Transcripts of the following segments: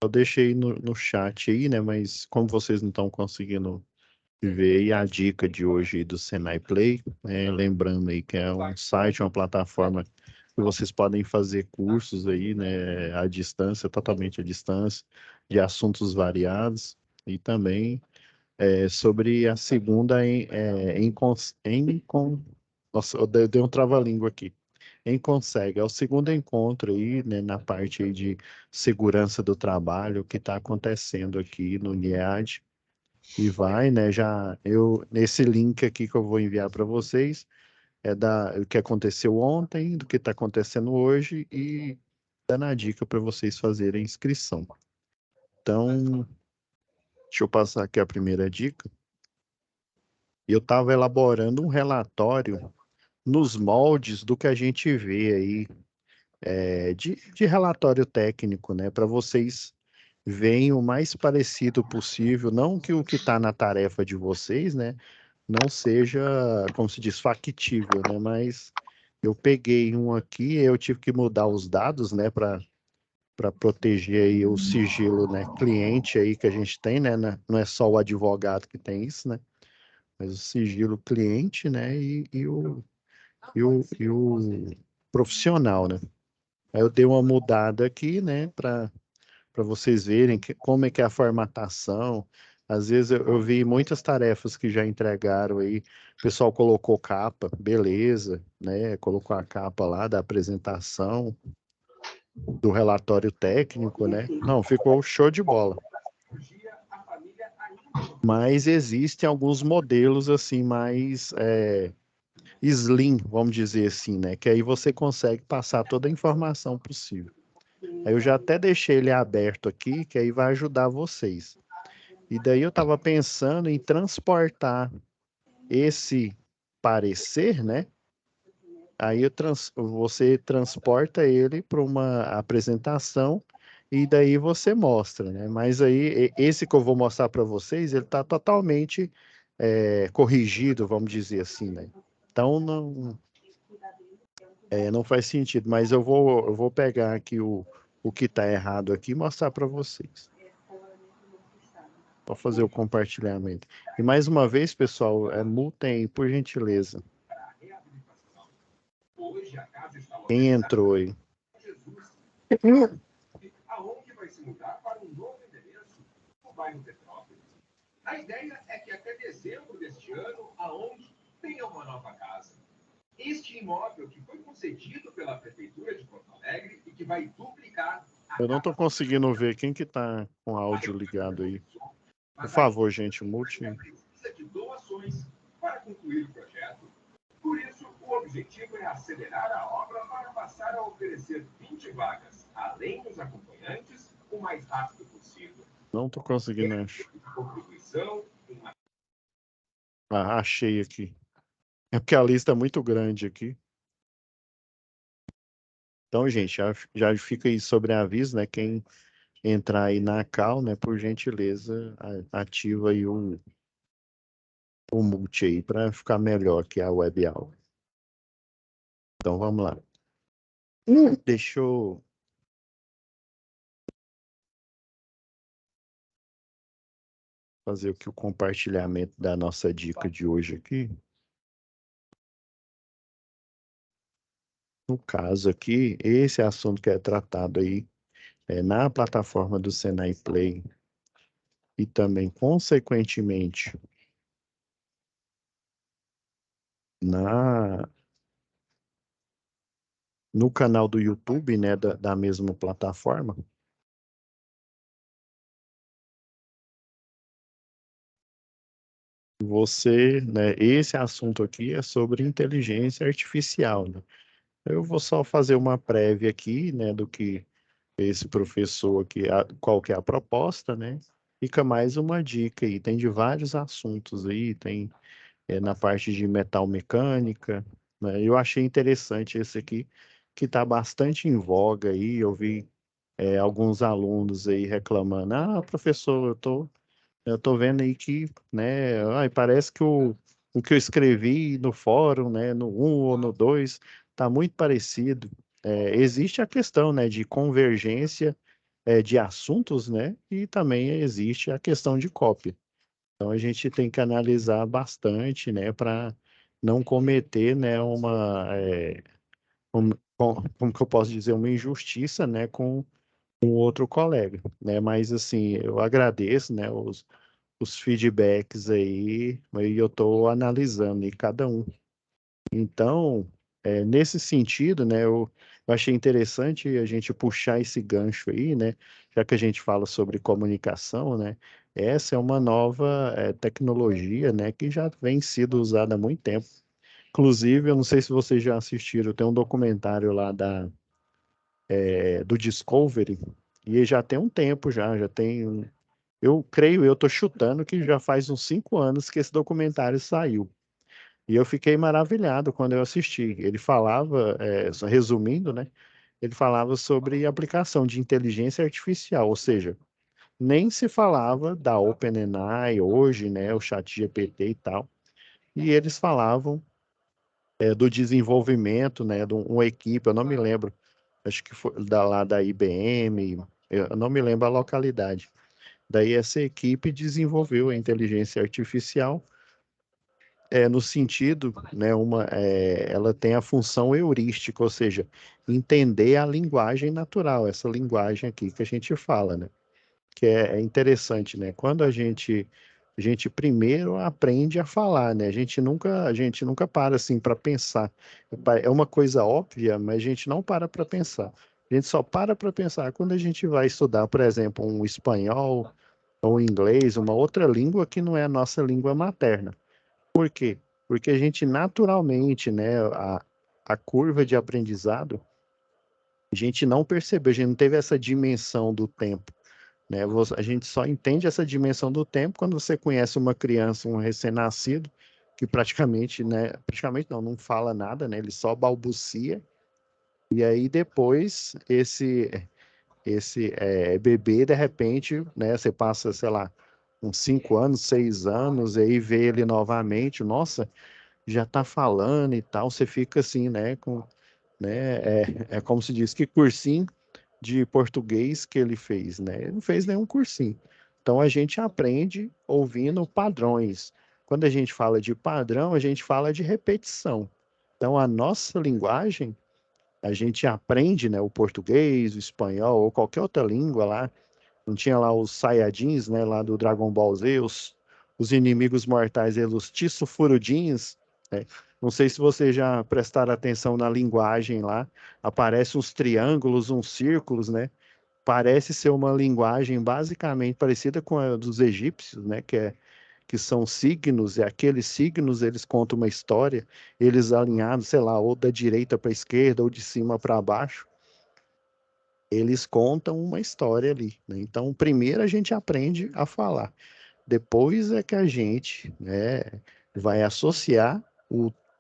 Eu deixei no chat aí, né? Mas como vocês não estão conseguindo ver aí a dica de hoje aí do Senai Play, né, lembrando aí que é um site, uma plataforma que vocês podem fazer cursos aí, né, à distância, totalmente à distância, de assuntos variados e também sobre a segunda nossa, eu dei um trava-língua aqui. Consegue, é o segundo encontro aí, né, na parte aí de segurança do trabalho que está acontecendo aqui no NIAD. E vai, né? Nesse link aqui que eu vou enviar para vocês é o que aconteceu ontem, do que está acontecendo hoje e dando a dica para vocês fazerem a inscrição. Então, deixa eu passar aqui a primeira dica. Eu estava elaborando um relatório nos moldes do que a gente vê aí, de relatório técnico, né? Para vocês verem o mais parecido possível, não que o que está na tarefa de vocês, né? Não seja, como se diz, factível, né? Mas eu peguei um aqui, eu tive que mudar os dados, né, para proteger aí o sigilo, né, cliente aí que a gente tem, né? Não é só o advogado que tem isso, né? Mas o sigilo cliente, né? E o profissional, né? Aí eu dei uma mudada aqui, né, para vocês verem como é que é a formatação. Às vezes eu vi muitas tarefas que já entregaram aí, o pessoal colocou capa, beleza, né? Colocou a capa lá da apresentação, do relatório técnico, né? Não, ficou show de bola. Mas existem alguns modelos assim mais slim, vamos dizer assim, né? Que aí você consegue passar toda a informação possível. Aí eu já até deixei ele aberto aqui, que aí vai ajudar vocês. E daí eu estava pensando em transportar esse parecer, né? Aí você transporta ele para uma apresentação e daí você mostra, né? Mas aí esse que eu vou mostrar para vocês, ele está totalmente corrigido, vamos dizer assim, né? Então não faz sentido. Mas eu vou pegar aqui o que está errado aqui e mostrar para vocês. Vou fazer o compartilhamento. E mais uma vez, pessoal, multem aí, por gentileza. Quem entrou aí? Aonde vai se mudar para um novo endereço no bairro Petrópolis. A ideia é que até dezembro deste ano, aonde tenha uma nova casa. Este imóvel que foi concedido pela Prefeitura de Porto Alegre e que vai duplicar a Eu não estou conseguindo ver quem que está com áudio ligado aí. Por favor, gente, multe. Precisa de doações para concluir o projeto. Por isso, o objetivo é acelerar a obra para passar a oferecer 20 vagas, além dos acompanhantes, o mais rápido possível. Não estou conseguindo achar. Contribuição, Achei aqui. É porque a lista é muito grande aqui. Então, gente, já fica aí sobre aviso, né? Quem entrar aí na cal, né? Por gentileza, ativa aí o multi aí para ficar melhor que a web aula. Então, vamos lá. Deixa eu fazer aqui o compartilhamento da nossa dica de hoje aqui. No caso aqui, esse assunto que é tratado aí na plataforma do Senai Play e também, consequentemente, na no canal do YouTube, né, da mesma plataforma. Esse assunto aqui é sobre inteligência artificial, né? Eu vou só fazer uma prévia aqui, né, do que esse professor aqui, qual que é a proposta, né? Fica mais uma dica aí, tem de vários assuntos aí, tem na parte de metal mecânica, né? Eu achei interessante esse aqui, que está bastante em voga aí, eu vi alguns alunos aí reclamando, professor, eu tô vendo aí que, né, parece que o que eu escrevi no fórum, né, no 1 ou no 2, está muito parecido. Existe a questão, né, de convergência de assuntos, né? E também existe a questão de cópia. Então a gente tem que analisar bastante, né, para não cometer, né, como que eu posso dizer, uma injustiça, né, com um outro colega, né? Mas assim, eu agradeço, né, os feedbacks aí, e eu estou analisando em cada um. Então, nesse sentido, né, eu achei interessante a gente puxar esse gancho aí, né, já que a gente fala sobre comunicação, né, essa é uma nova tecnologia, né, que já vem sido usada há muito tempo. Inclusive, eu não sei se vocês já assistiram, tem um documentário lá do Discovery, e já tem um tempo já tem, eu creio, eu tô chutando que já faz uns 5 anos que esse documentário saiu. E eu fiquei maravilhado quando eu assisti. Ele falava, só resumindo, né? Ele falava sobre aplicação de inteligência artificial, ou seja, nem se falava da OpenAI hoje, né? O ChatGPT e tal. E eles falavam do desenvolvimento, né? De uma equipe, eu não me lembro, acho que foi lá da IBM, eu não me lembro a localidade. Daí essa equipe desenvolveu a inteligência artificial no sentido, né, ela tem a função heurística, ou seja, entender a linguagem natural, essa linguagem aqui que a gente fala, né? Que é interessante, né? Quando a gente primeiro aprende a falar, né? A gente nunca para assim para pensar. É uma coisa óbvia, mas a gente não para pensar. A gente só para pensar quando a gente vai estudar, por exemplo, um espanhol ou um inglês, uma outra língua que não é a nossa língua materna. Por quê? Porque a gente naturalmente, né, a curva de aprendizado, a gente não percebeu, a gente não teve essa dimensão do tempo, né? A gente só entende essa dimensão do tempo quando você conhece uma criança, um recém-nascido, que praticamente, né, praticamente não fala nada, né? Ele só balbucia, e aí depois esse bebê, de repente, né, você passa, sei lá, uns 5 anos, 6 anos, e aí vê ele novamente, nossa, já está falando e tal, você fica assim, né, é como se diz, que cursinho de português que ele fez, né? Ele não fez nenhum cursinho. Então a gente aprende ouvindo padrões. Quando a gente fala de padrão, a gente fala de repetição. Então a nossa linguagem, a gente aprende, né, o português, o espanhol ou qualquer outra língua lá. Não tinha lá os Saiyajins, né, lá do Dragon Ball Z, os inimigos mortais, os Tissufurudins, né? Não sei se vocês já prestaram atenção na linguagem lá, aparecem uns triângulos, uns círculos, né? Parece ser uma linguagem basicamente parecida com a dos egípcios, né? Que são signos, e aqueles signos eles contam uma história, eles alinhados, sei lá, ou da direita para a esquerda, ou de cima para baixo, eles contam uma história ali, né? Então, primeiro a gente aprende a falar, depois é que a gente, né, vai associar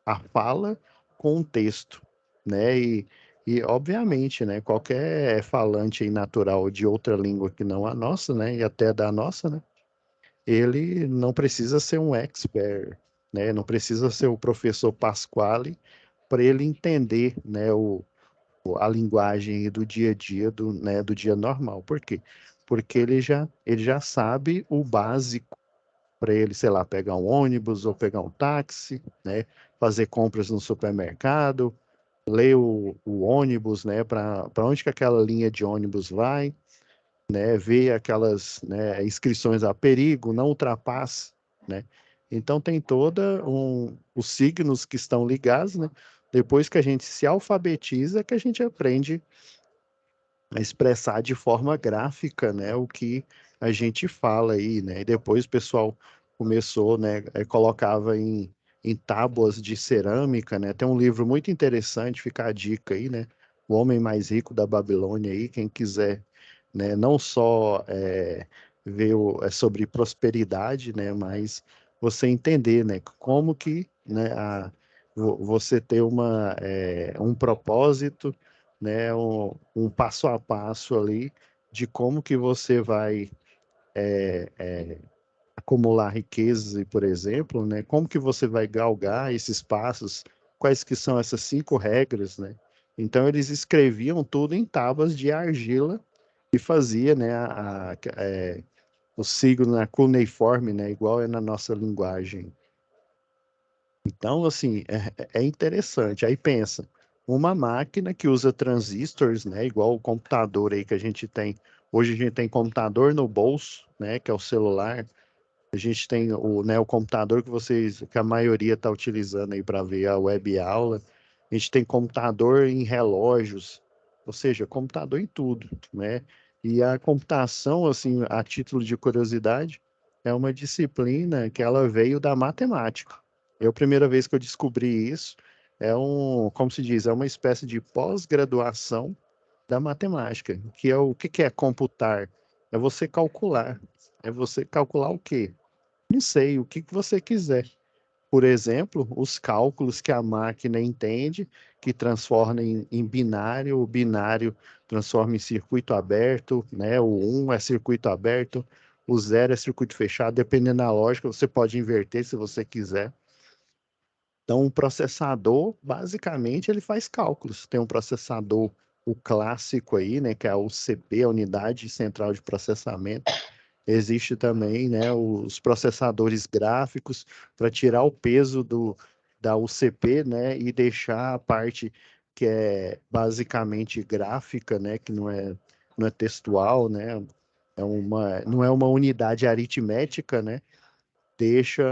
a fala com o texto, né? E obviamente, né, qualquer falante aí natural de outra língua que não a nossa, né, e até da nossa, né, ele não precisa ser um expert, né? Não precisa ser o professor Pasquale para ele entender, né, a linguagem do dia a dia, né, do dia normal. Por quê? Porque ele já sabe o básico para ele, sei lá, pegar um ônibus ou pegar um táxi, né, fazer compras no supermercado, ler o ônibus, né, para onde que aquela linha de ônibus vai, né, ver aquelas, né, inscrições a perigo, não ultrapasse, né. Então tem os signos que estão ligados, né. Depois que a gente se alfabetiza, que a gente aprende a expressar de forma gráfica, né, o que a gente fala aí, né? E depois o pessoal começou, né, colocava em tábuas de cerâmica, né? Tem um livro muito interessante, fica a dica aí, né? O Homem Mais Rico da Babilônia aí, quem quiser, né, não só ver sobre prosperidade, né, mas você entender, né, como que, né, você ter um propósito, né, um passo a passo ali de como que você vai acumular riquezas, e, por exemplo, né, como que você vai galgar esses passos, quais que são essas 5 regras, né? Então eles escreviam tudo em tábuas de argila e fazia, né, o signo na cuneiforme, né, igual é na nossa linguagem. Então, assim, é interessante. Aí pensa, uma máquina que usa transistores, né, igual o computador aí que a gente tem. Hoje a gente tem computador no bolso, né, que é o celular. A gente tem o computador que a maioria está utilizando aí para ver a web aula. A gente tem computador em relógios, ou seja, computador em tudo, né? E a computação, assim, a título de curiosidade, é uma disciplina que ela veio da matemática. A primeira vez que eu descobri isso, como se diz, é uma espécie de pós-graduação da matemática, que é o que é computar? É você calcular. É você calcular o quê? Não sei, o que que você quiser. Por exemplo, os cálculos que a máquina entende, que transforma em binário, o binário transforma em circuito aberto, né? O 1 é circuito aberto, o 0 é circuito fechado, dependendo da lógica, você pode inverter se você quiser. Então, o processador, basicamente, ele faz cálculos. Tem um processador, o clássico aí, né, que é a UCP, a Unidade Central de Processamento. Existe também, né, os processadores gráficos para tirar o peso da UCP, né, e deixar a parte que é basicamente gráfica, né, que não é textual, né, não é uma unidade aritmética, né, deixa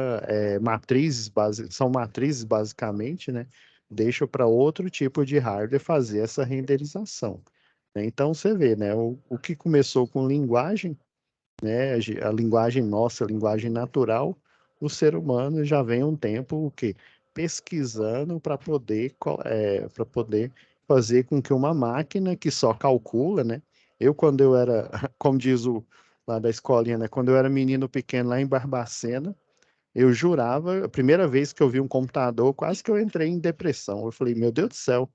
são matrizes basicamente, né, deixa para outro tipo de hardware fazer essa renderização. Né? Então você vê, né, o que começou com linguagem, né, a linguagem nossa, a linguagem natural, o ser humano já vem um tempo o quê? Pesquisando para poder fazer com que uma máquina que só calcula, né? Quando eu era, como diz o lá da escolinha, né? Quando eu era menino pequeno lá em Barbacena, eu jurava, a primeira vez que eu vi um computador, quase que eu entrei em depressão. Eu falei, meu Deus do céu,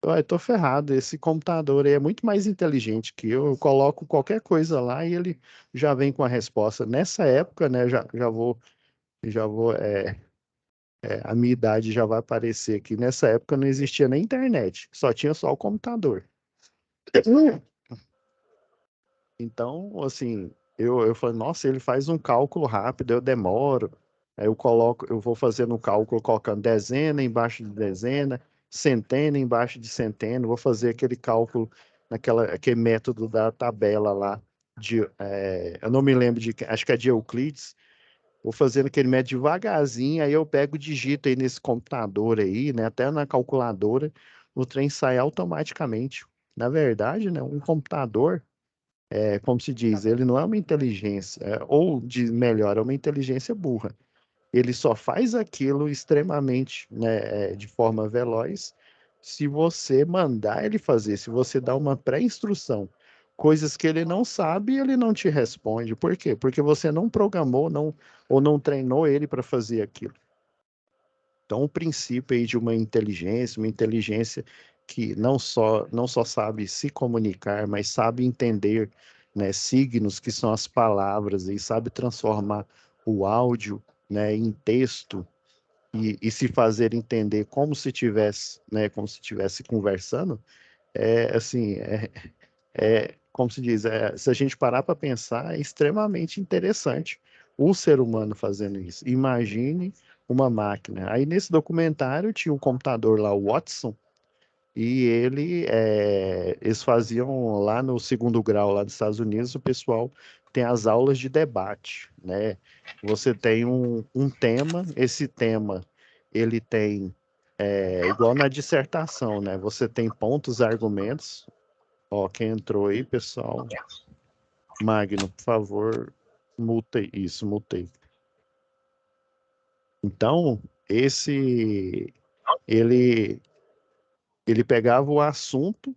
eu tô ferrado, esse computador aí é muito mais inteligente que eu coloco qualquer coisa lá e ele já vem com a resposta. Nessa época, né, a minha idade já vai aparecer aqui. Nessa época não existia nem internet, só o computador. Então, assim, eu falei, nossa, ele faz um cálculo rápido, eu demoro. Aí eu vou fazendo o cálculo, colocando dezena embaixo de dezena, centena embaixo de centena, vou fazer aquele cálculo aquele método da tabela lá, eu não me lembro acho que é de Euclides, vou fazendo aquele método devagarzinho, aí eu pego, digito aí nesse computador aí, né, até na calculadora, o trem sai automaticamente. Na verdade, né, um computador como se diz, ele não é uma inteligência, ou de melhor, é uma inteligência burra. Ele só faz aquilo extremamente, né, de forma veloz se você mandar ele fazer, se você dá uma pré-instrução. Coisas que ele não sabe, ele não te responde. Por quê? Porque você não programou, ou não treinou ele para fazer aquilo. Então, o princípio aí de uma inteligência que não só sabe se comunicar, mas sabe entender, né, signos, que são as palavras, e sabe transformar o áudio, né, em texto e se fazer entender como se tivesse conversando, assim, como se diz, se a gente parar para pensar, é extremamente interessante o ser humano fazendo isso. Imagine uma máquina. Aí nesse documentário tinha um computador lá, o Watson, e eles faziam lá no segundo grau, lá dos Estados Unidos, o pessoal tem as aulas de debate, né? Você tem um tema, esse tema, ele tem, igual na dissertação, né? Você tem pontos, argumentos. Ó, quem entrou aí, pessoal? Magno, por favor, multei. Isso, multei. Então, ele, ele pegava o assunto.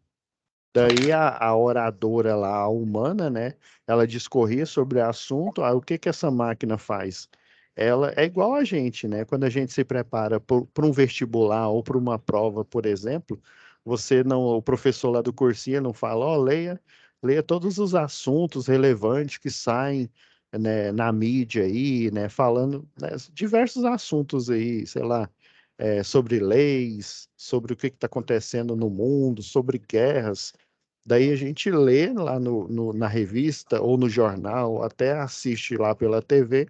Daí a oradora lá, a humana, né? Ela discorria sobre o assunto. Aí o que que essa máquina faz? Ela é igual a gente, né? Quando a gente se prepara para um vestibular ou para uma prova, por exemplo, o professor lá do cursinho não fala, ó, leia todos os assuntos relevantes que saem, né, na mídia aí, né? Falando, né, diversos assuntos aí, sei lá, sobre leis, sobre o que está acontecendo no mundo, sobre guerras. Daí a gente lê lá na revista ou no jornal, até assiste lá pela TV,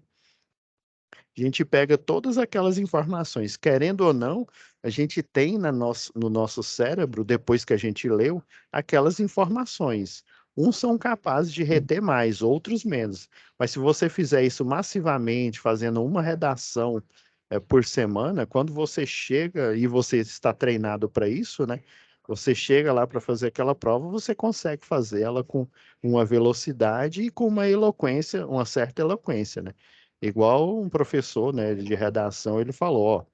a gente pega todas aquelas informações, querendo ou não, a gente tem no nosso cérebro, depois que a gente leu, aquelas informações. Uns são capazes de reter mais, outros menos. Mas se você fizer isso massivamente, fazendo uma redação por semana, quando você chega e você está treinado para isso, né? Você chega lá para fazer aquela prova, você consegue fazer ela com uma velocidade e com uma eloquência, uma certa eloquência, né? Igual um professor, né, de redação, ele falou, ó,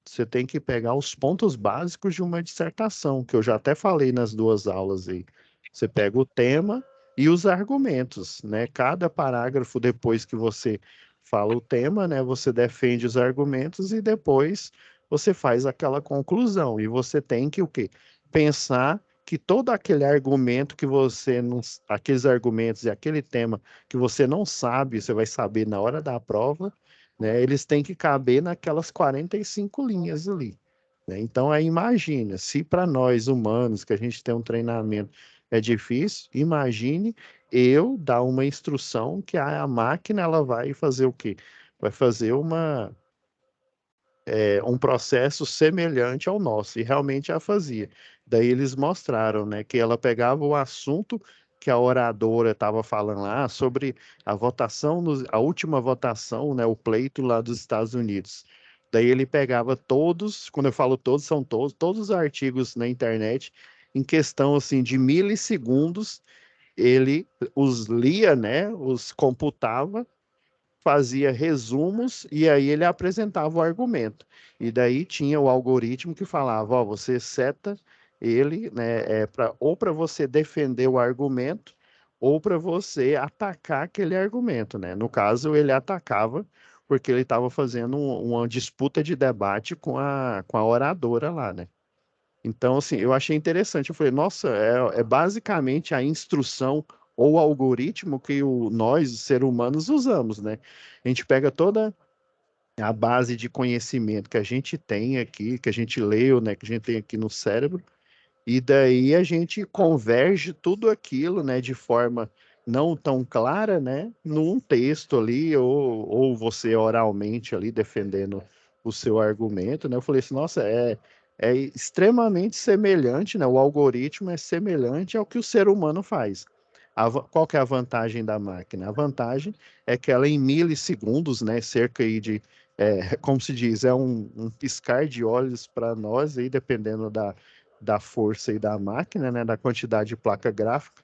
você tem que pegar os pontos básicos de uma dissertação, que eu já até falei nas duas aulas aí. Você pega o tema e os argumentos, né? Cada parágrafo depois que você fala o tema, né, você defende os argumentos e depois você faz aquela conclusão. E você tem que o quê? Pensar que todo aquele argumento que você não, aqueles argumentos e aquele tema que você não sabe, você vai saber na hora da prova, né? Eles têm que caber naquelas 45 linhas ali, né? Então, aí imagina, se para nós humanos, que a gente tem um treinamento é difícil, imagine eu dar uma instrução que a máquina ela vai fazer o quê? Vai fazer um processo semelhante ao nosso, e realmente a fazia. Daí eles mostraram, né, que ela pegava o assunto que a oradora estava falando lá sobre a votação, a última votação, né, o pleito lá dos Estados Unidos. Daí ele pegava todos, quando eu falo todos, são todos os artigos na internet, em questão assim de milissegundos, ele os lia, né, os computava, fazia resumos e aí ele apresentava o argumento. E daí tinha o algoritmo que falava, ó, você seta ele, né, ou para você defender o argumento ou para você atacar aquele argumento, né? No caso, ele atacava porque ele estava fazendo uma disputa de debate com a oradora lá, né? Então, assim, eu achei interessante. Eu falei, nossa, é basicamente a instrução ou algoritmo que nós, seres humanos, usamos, né? A gente pega toda a base de conhecimento que a gente tem aqui, que a gente leu, né, que a gente tem aqui no cérebro, e daí a gente converge tudo aquilo, né, de forma não tão clara, né, num texto ali, ou você oralmente ali defendendo o seu argumento, né? Eu falei assim, nossa, é extremamente semelhante, né? O algoritmo é semelhante ao que o ser humano faz. Qual que é a vantagem da máquina? A vantagem é que ela em milissegundos, né, cerca aí de, como se diz, é um piscar de olhos para nós, aí, dependendo da força e da máquina, né, da quantidade de placa gráfica,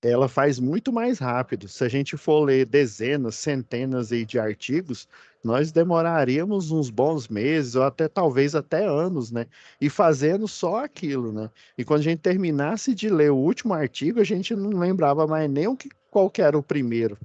ela faz muito mais rápido. Se a gente for ler dezenas, centenas aí de artigos, nós demoraríamos uns bons meses, ou até talvez até anos, né? E fazendo só aquilo, né? E quando a gente terminasse de ler o último artigo, a gente não lembrava mais nem qual que era o primeiro,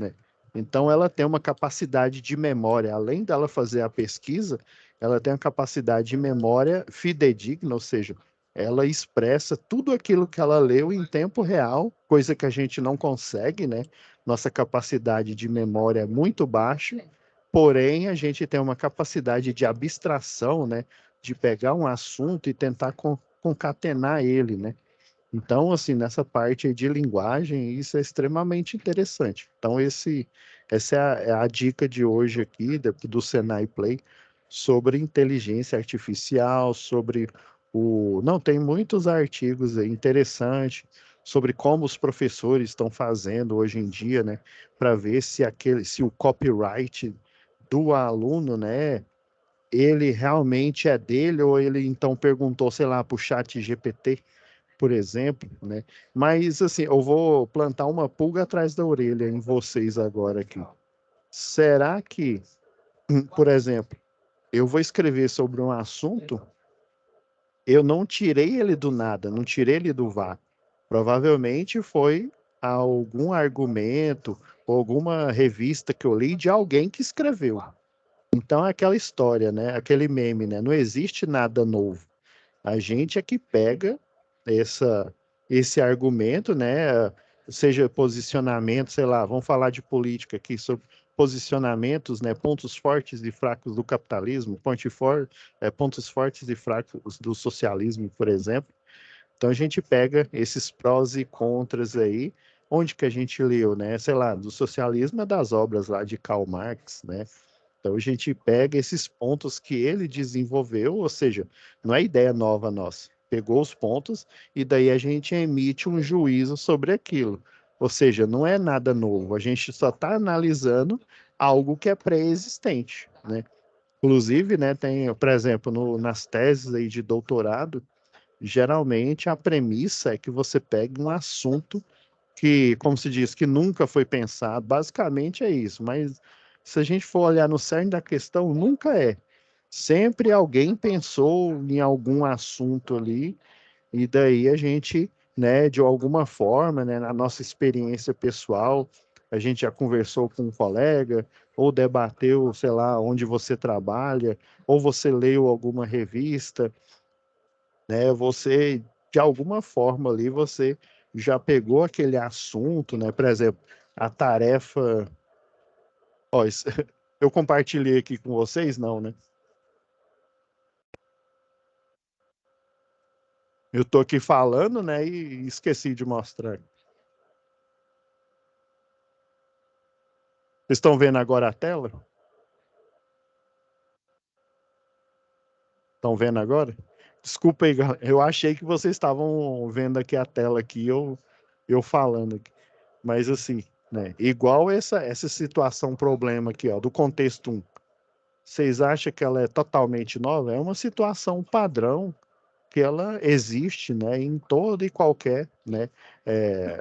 né? Então, ela tem uma capacidade de memória, além dela fazer a pesquisa, ela tem uma capacidade de memória fidedigna, ou seja, ela expressa tudo aquilo que ela leu em tempo real, coisa que a gente não consegue, né? Nossa capacidade de memória é muito baixa, porém, a gente tem uma capacidade de abstração, né? De pegar um assunto e tentar concatenar ele, né? Então, assim, nessa parte de linguagem, isso é extremamente interessante. Então, essa é a dica de hoje aqui, do Senai Play, sobre inteligência artificial, sobre o... Não, tem muitos artigos aí interessantes sobre como os professores estão fazendo hoje em dia, né, para ver se o copyright do aluno, né, ele realmente é dele ou ele então perguntou, sei lá, para o chat GPT, por exemplo, né? Mas assim, eu vou plantar uma pulga atrás da orelha em vocês agora aqui. Será que, por exemplo, eu vou escrever sobre um assunto, eu não tirei ele do nada, não tirei ele do vácuo. Provavelmente foi algum argumento ou alguma revista que eu li de alguém que escreveu. Então é aquela história, né? Aquele meme, né? Não existe nada novo. A gente é que pega esse argumento, né? Seja posicionamento, sei lá, vamos falar de política aqui, sobre posicionamentos, né? Pontos fortes e fracos do capitalismo, pontos fortes e fracos do socialismo, por exemplo. Então a gente pega esses prós e contras aí, onde que a gente leu, né? Sei lá, do socialismo é das obras lá de Karl Marx, né? Então a gente pega esses pontos que ele desenvolveu, ou seja, não é ideia nova nossa. Pegou os pontos e daí a gente emite um juízo sobre aquilo. Ou seja, não é nada novo, a gente só está analisando algo que é pré-existente, né? Inclusive, né, tem, por exemplo, nas teses aí de doutorado, geralmente a premissa é que você pegue um assunto que, como se diz, que nunca foi pensado. Basicamente é isso, mas se a gente for olhar no cerne da questão, nunca é. Sempre alguém pensou em algum assunto ali, e daí a gente, né, de alguma forma, né, na nossa experiência pessoal, a gente já conversou com um colega, ou debateu, sei lá, onde você trabalha, ou você leu alguma revista, né? Você, de alguma forma ali, você já pegou aquele assunto, né? Por exemplo, a tarefa. Ó, eu compartilhei aqui com vocês, não, né? Eu tô aqui falando, né? E esqueci de mostrar. Vocês estão vendo agora a tela? Estão vendo agora? Desculpa aí, eu achei que vocês estavam vendo aqui a tela aqui, eu falando aqui. Mas assim, né? Igual essa situação, problema aqui, ó, do contexto 1. Vocês acham que ela é totalmente nova? É uma situação padrão que ela existe, né, em toda e qualquer, né,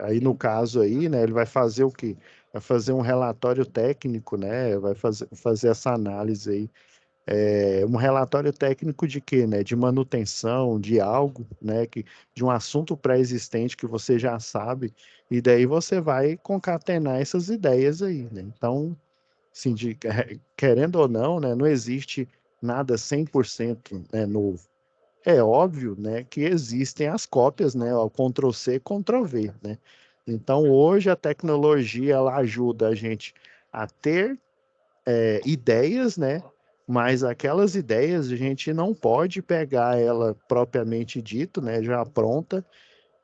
aí no caso aí, né, ele vai fazer o quê? Vai fazer um relatório técnico, né, vai fazer essa análise aí, um relatório técnico de quê, né, de manutenção, de algo, né, de um assunto pré-existente que você já sabe, e daí você vai concatenar essas ideias aí, né, então assim, querendo ou não, né, não existe nada 100%, né, novo. É óbvio, né, que existem as cópias, né, o Ctrl+C, Ctrl+V, né? Então, hoje a tecnologia ela ajuda a gente a ter ideias, né? Mas aquelas ideias a gente não pode pegar ela propriamente dito, né, já pronta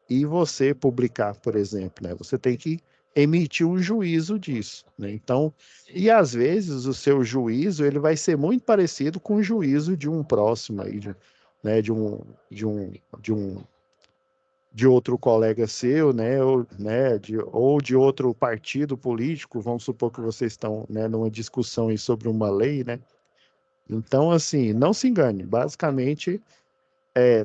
e você publicar, por exemplo, né? Você tem que emitir um juízo disso, né? Então, e às vezes o seu juízo ele vai ser muito parecido com o juízo de um próximo aí, né? De um de outro colega seu, né? Ou de outro partido político. Vamos supor que vocês estão, né, numa discussão aí sobre uma lei, né? Então, assim, não se engane. Basicamente,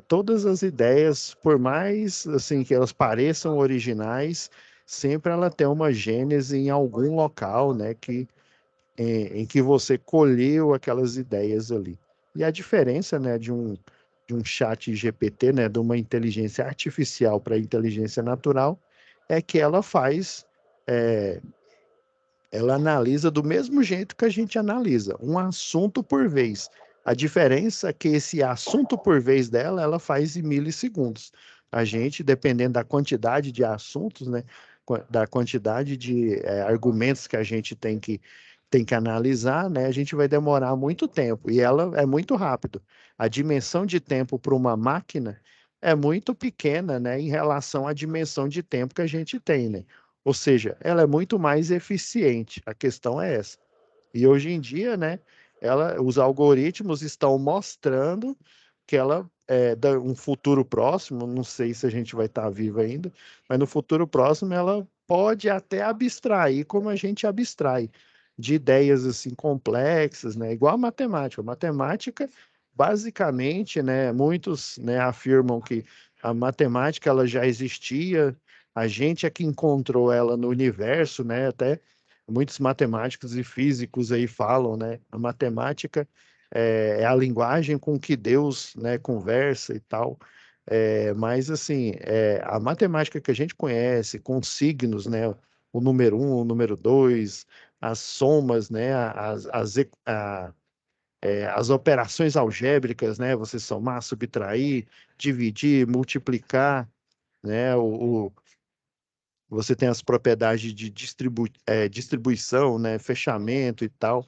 todas as ideias, por mais assim que elas pareçam originais, sempre ela tem uma gênese em algum local, né, em que você colheu aquelas ideias ali. E a diferença, né, de um chat GPT, né, de uma inteligência artificial para inteligência natural, é que ela analisa do mesmo jeito que a gente analisa, um assunto por vez. A diferença é que esse assunto por vez dela, ela faz em milissegundos. A gente, dependendo da quantidade de assuntos, né, da quantidade de argumentos que a gente tem que analisar, né, a gente vai demorar muito tempo. E ela é muito rápido. A dimensão de tempo para uma máquina é muito pequena, né, em relação à dimensão de tempo que a gente tem, né? Ou seja, ela é muito mais eficiente. A questão é essa. E hoje em dia, né, os algoritmos estão mostrando que ela um futuro próximo, não sei se a gente vai estar vivo ainda, mas no futuro próximo ela pode até abstrair como a gente abstrai de ideias assim complexas, né, igual a matemática. A matemática, basicamente, né, muitos, né, afirmam que a matemática ela já existia, a gente é que encontrou ela no universo, né, até muitos matemáticos e físicos aí falam, né? A matemática é a linguagem com que Deus, né, conversa e tal. Mas assim, a matemática que a gente conhece, com signos, né? O número um, o número dois, as somas, né? As operações algébricas, né? Você somar, subtrair, dividir, multiplicar, né? Você tem as propriedades de distribuição, né? Fechamento e tal.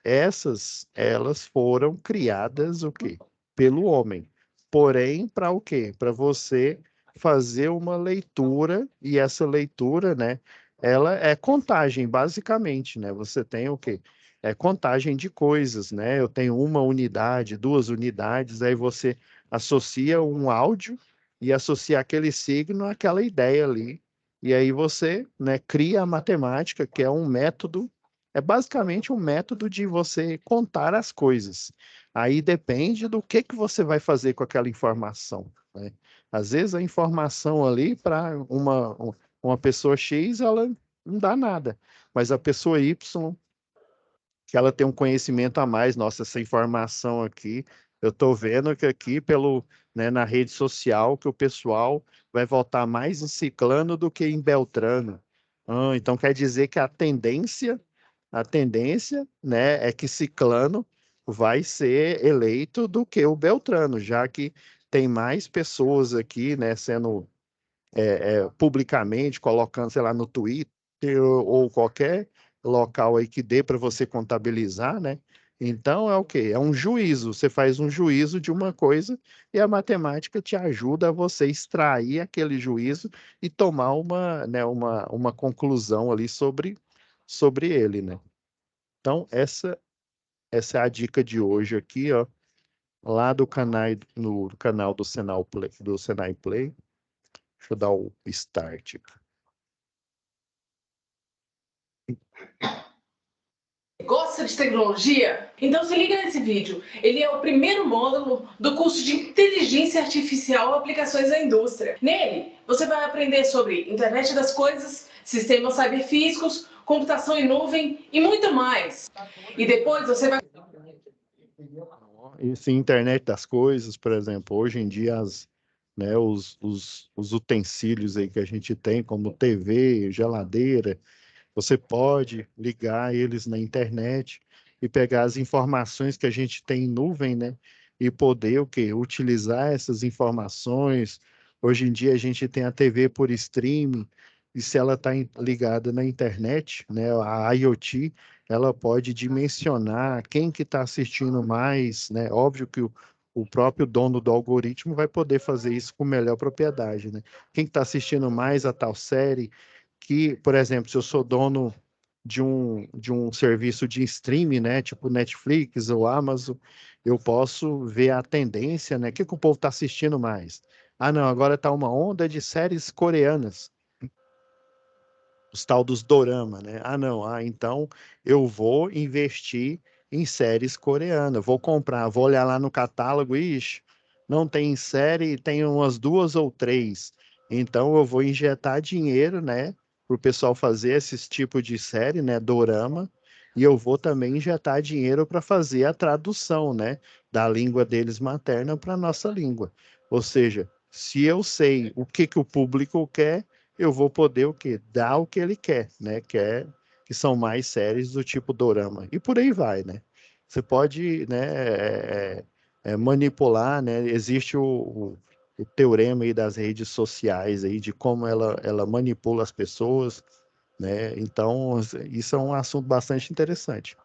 Elas foram criadas o quê? Pelo homem. Porém, para o quê? Para você fazer uma leitura, e essa leitura, né, ela é contagem, basicamente, né? Você tem o quê? É contagem de coisas, né? Eu tenho uma unidade, duas unidades, aí você associa um áudio e associa aquele signo àquela ideia ali. E aí você, né, cria a matemática, que é um método, é basicamente um método de você contar as coisas. Aí depende do que você vai fazer com aquela informação, né? Às vezes a informação ali para uma pessoa X, ela não dá nada, mas a pessoa Y, que ela tem um conhecimento a mais, nossa, essa informação aqui, eu estou vendo que aqui né, na rede social que o pessoal vai votar mais em ciclano do que em beltrano. Então quer dizer que a tendência, né, é que ciclano vai ser eleito do que o beltrano, já que tem mais pessoas aqui, né, sendo publicamente, colocando, sei lá, no Twitter ou qualquer local aí que dê para você contabilizar, né? Então é o quê? É um juízo. Você faz um juízo de uma coisa e a matemática te ajuda a você extrair aquele juízo e tomar né, uma conclusão ali sobre ele, né? Então, essa é a dica de hoje aqui, ó, lá no canal do Senai Play. Deixa eu dar o start. Gosta de tecnologia? Então se liga nesse vídeo. Ele é o primeiro módulo do curso de Inteligência Artificial e Aplicações na Indústria. Nele, você vai aprender sobre internet das coisas, sistemas cyberfísicos, computação em nuvem e muito mais. E depois você vai... Esse internet das coisas, por exemplo, hoje em dia né, os utensílios aí que a gente tem, como TV, geladeira, você pode ligar eles na internet e pegar as informações que a gente tem em nuvem, né? E poder o quê? Utilizar essas informações. Hoje em dia a gente tem a TV por streaming, e se ela está ligada na internet, né? A IoT, ela pode dimensionar quem que está assistindo mais, né? Óbvio que o próprio dono do algoritmo vai poder fazer isso com melhor propriedade, né? Quem está assistindo mais a tal série, que, por exemplo, se eu sou dono de um serviço de streaming, né, tipo Netflix ou Amazon, eu posso ver a tendência, né, o que o povo está assistindo mais. Ah, não, agora está uma onda de séries coreanas, os tal dos dorama, né? Ah, não, então eu vou investir em séries coreanas, vou comprar, vou olhar lá no catálogo, ixi, não tem série, tem umas duas ou três. Então eu vou injetar dinheiro, né, para o pessoal fazer esse tipo de série, né, dorama, e eu vou também injetar dinheiro para fazer a tradução, né, da língua deles materna para a nossa língua. Ou seja, se eu sei o que o público quer, eu vou poder o quê? Dar o que ele quer, né? Que são mais séries do tipo dorama. E por aí vai, né? Você pode, né, manipular, né? Existe o teorema aí das redes sociais aí de como ela manipula as pessoas, né? Então, isso é um assunto bastante interessante.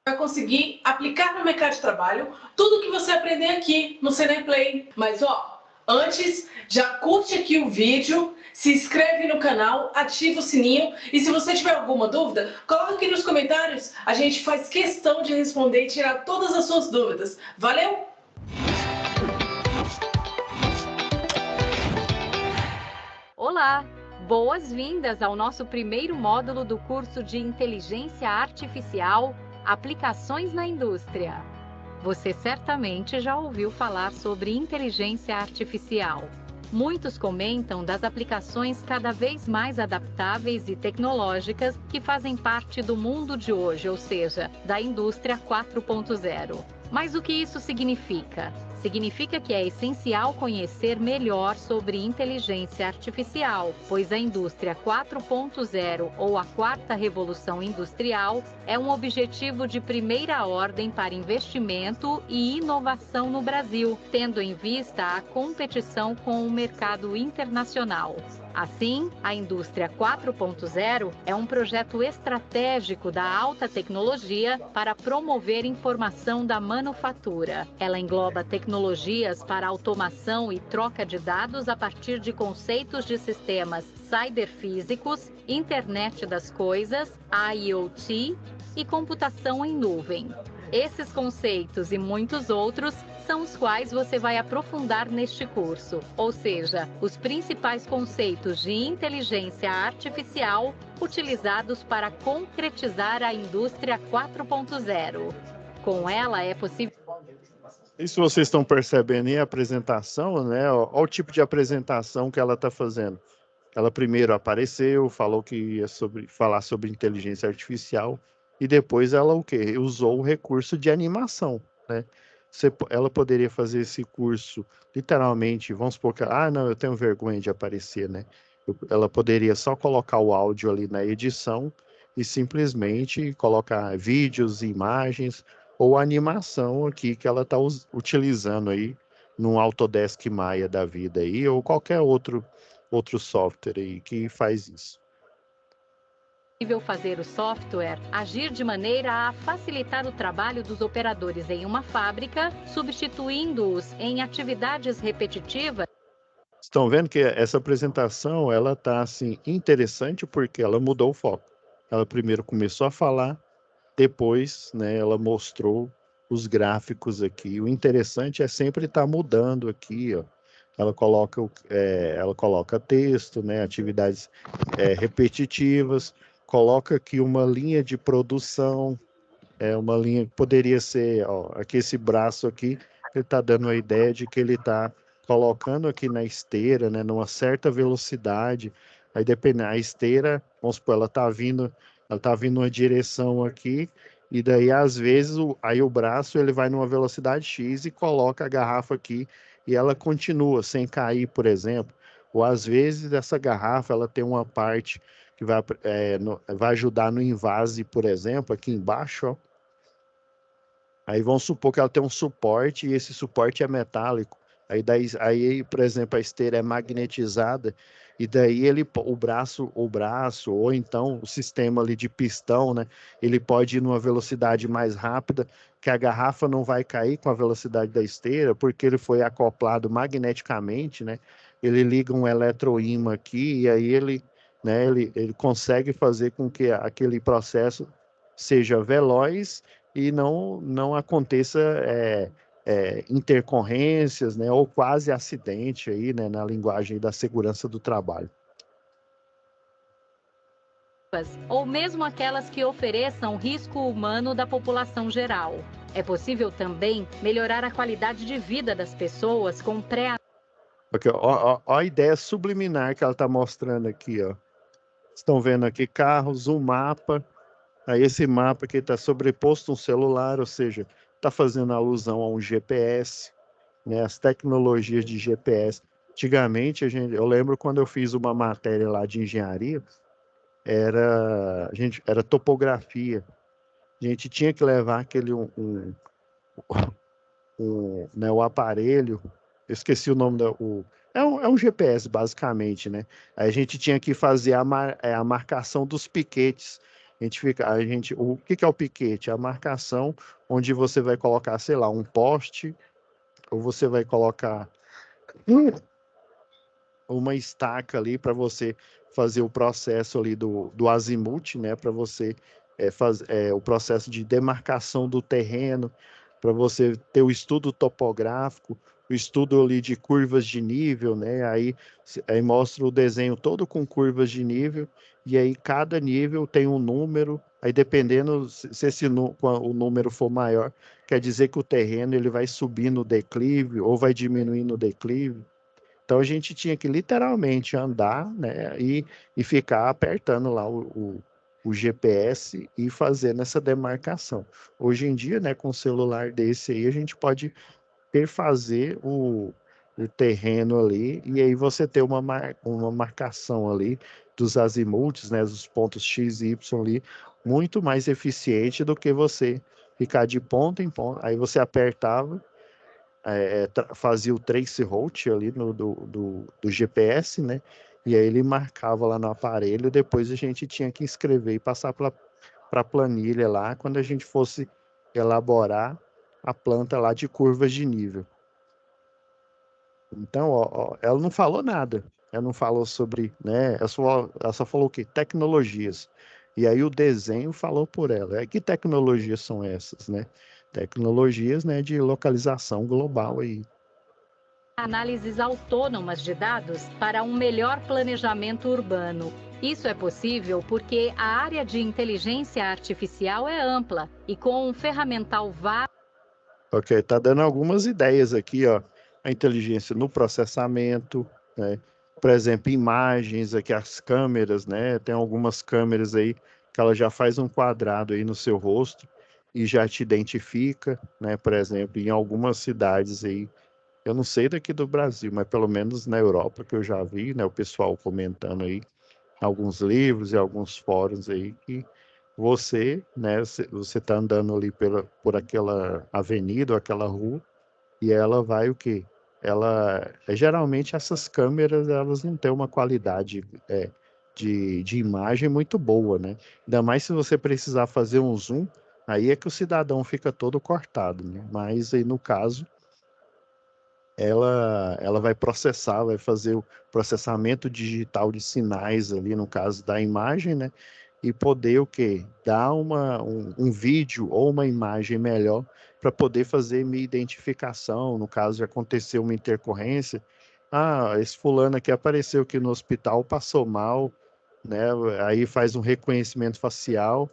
Vai conseguir aplicar no mercado de trabalho tudo que você aprender aqui no Senai Play. Mas ó, antes, já curte aqui o vídeo, se inscreve no canal, ativa o sininho e se você tiver alguma dúvida, coloca aqui nos comentários. A gente faz questão de responder e tirar todas as suas dúvidas. Valeu? Olá! Boas-vindas ao nosso primeiro módulo do curso de Inteligência Artificial, Aplicações na Indústria. Você certamente já ouviu falar sobre inteligência artificial. Muitos comentam das aplicações cada vez mais adaptáveis e tecnológicas que fazem parte do mundo de hoje, ou seja, da indústria 4.0. Mas o que isso significa? Significa que é essencial conhecer melhor sobre inteligência artificial, pois a indústria 4.0 ou a quarta revolução industrial é um objetivo de primeira ordem para investimento e inovação no Brasil, tendo em vista a competição com o mercado internacional. Assim, a indústria 4.0 é um projeto estratégico da alta tecnologia para promover informação da manufatura. Ela engloba tecnologia tecnologias para automação e troca de dados a partir de conceitos de sistemas cyberfísicos, internet das coisas, IoT e computação em nuvem. Esses conceitos e muitos outros são os quais você vai aprofundar neste curso, ou seja, os principais conceitos de inteligência artificial utilizados para concretizar a indústria 4.0. Com ela é possível... E se vocês estão percebendo aí a apresentação, né? Olha o tipo de apresentação que ela está fazendo. Ela primeiro apareceu, falou que ia falar sobre inteligência artificial e depois ela o quê? Usou o recurso de animação, né? Ela poderia fazer esse curso literalmente, vamos supor que, não, eu tenho vergonha de aparecer, né? Ela poderia só colocar o áudio ali na edição e simplesmente colocar vídeos, imagens ou animação aqui que ela está utilizando aí no Autodesk Maya da vida aí ou qualquer outro software aí que faz isso. Fazer o software agir de maneira a facilitar o trabalho dos operadores em uma fábrica, substituindo-os em atividades repetitivas. Estão vendo que essa apresentação ela está assim interessante porque ela mudou o foco. Ela primeiro começou a falar, depois, né, ela mostrou os gráficos aqui. O interessante é sempre estar mudando aqui, ó. Ela coloca texto, né, atividades repetitivas, coloca aqui uma linha de produção, uma linha que poderia ser, ó, aqui esse braço aqui, ele está dando a ideia de que ele está colocando aqui na esteira, né, numa certa velocidade, aí dependendo, a esteira, vamos supor, ela está vindo numa direção aqui, e daí às vezes aí o braço ele vai numa velocidade X e coloca a garrafa aqui, e ela continua sem cair, por exemplo, ou às vezes essa garrafa ela tem uma parte que vai ajudar no invase, por exemplo, aqui embaixo, ó. Aí vamos supor que ela tem um suporte e esse suporte é metálico. Aí, por exemplo, a esteira é magnetizada e daí o braço, ou então o sistema ali de pistão, né? Ele pode ir numa velocidade mais rápida, que a garrafa não vai cair com a velocidade da esteira, porque ele foi acoplado magneticamente, né? Ele liga um eletroímã aqui e aí ele consegue fazer com que aquele processo seja veloz e não aconteça intercorrências, né, ou quase acidente aí, né, na linguagem da segurança do trabalho. Ou mesmo aquelas que ofereçam risco humano da população geral. É possível também melhorar a qualidade de vida das pessoas com Okay, ó a ideia subliminar que ela está mostrando aqui, ó. Estão vendo aqui carros, um mapa. Aí esse mapa aqui está sobreposto um celular, ou seja, está fazendo alusão a um GPS, né? As tecnologias de GPS. Antigamente, eu lembro quando eu fiz uma matéria lá de engenharia, era topografia. A gente tinha que levar né, o aparelho, eu esqueci o nome é um GPS basicamente, né? Aí a gente tinha que fazer a marcação dos piquetes. O que é o piquete? A marcação onde você vai colocar, sei lá, um poste, ou você vai colocar uma estaca ali para você fazer o processo ali do azimuth, né? Para você fazer o processo de demarcação do terreno, para você ter o estudo topográfico, o estudo ali de curvas de nível, né? Aí mostra o desenho todo com curvas de nível, e aí cada nível tem um número, aí dependendo se o número for maior, quer dizer que o terreno ele vai subir no declive ou vai diminuir no declive. Então a gente tinha que literalmente andar, né, e ficar apertando lá o GPS e fazendo essa demarcação. Hoje em dia, né, com um celular desse aí, a gente pode fazer o terreno ali, e aí você ter uma marcação ali dos azimuths, né, dos pontos X e Y ali, muito mais eficiente do que você ficar de ponta em ponta. Aí você apertava, fazia o trace route ali do GPS, né? E aí ele marcava lá no aparelho, depois a gente tinha que escrever e passar para a planilha lá, quando a gente fosse elaborar a planta lá de curvas de nível. Então, ó, ela não falou nada. Ela não falou sobre, né? Ela só falou o quê? Tecnologias. E aí o desenho falou por ela. Que tecnologias são essas, né? Tecnologias, né, de localização global aí. Análises autônomas de dados para um melhor planejamento urbano. Isso é possível porque a área de inteligência artificial é ampla e com um ferramental vasto. Ok, tá dando algumas ideias aqui, ó. A inteligência no processamento, né? Por exemplo, imagens aqui, as câmeras, né? Tem algumas câmeras aí que ela já faz um quadrado aí no seu rosto e já te identifica, né? Por exemplo, em algumas cidades aí, eu não sei daqui do Brasil, mas pelo menos na Europa que eu já vi, né? O pessoal comentando aí alguns livros e alguns fóruns aí que você, né, você tá andando ali por aquela avenida ou aquela rua e ela vai o quê? Geralmente essas câmeras, elas não têm uma qualidade de imagem muito boa, né? Ainda mais se você precisar fazer um zoom, aí é que o cidadão fica todo cortado, né? Mas aí no caso, ela vai processar, vai fazer o processamento digital de sinais ali, no caso da imagem, né? E poder o quê? Dar um vídeo ou uma imagem melhor para poder fazer minha identificação, no caso de acontecer uma intercorrência. Ah, esse fulano aqui apareceu aqui no hospital, passou mal, né? Aí faz um reconhecimento facial.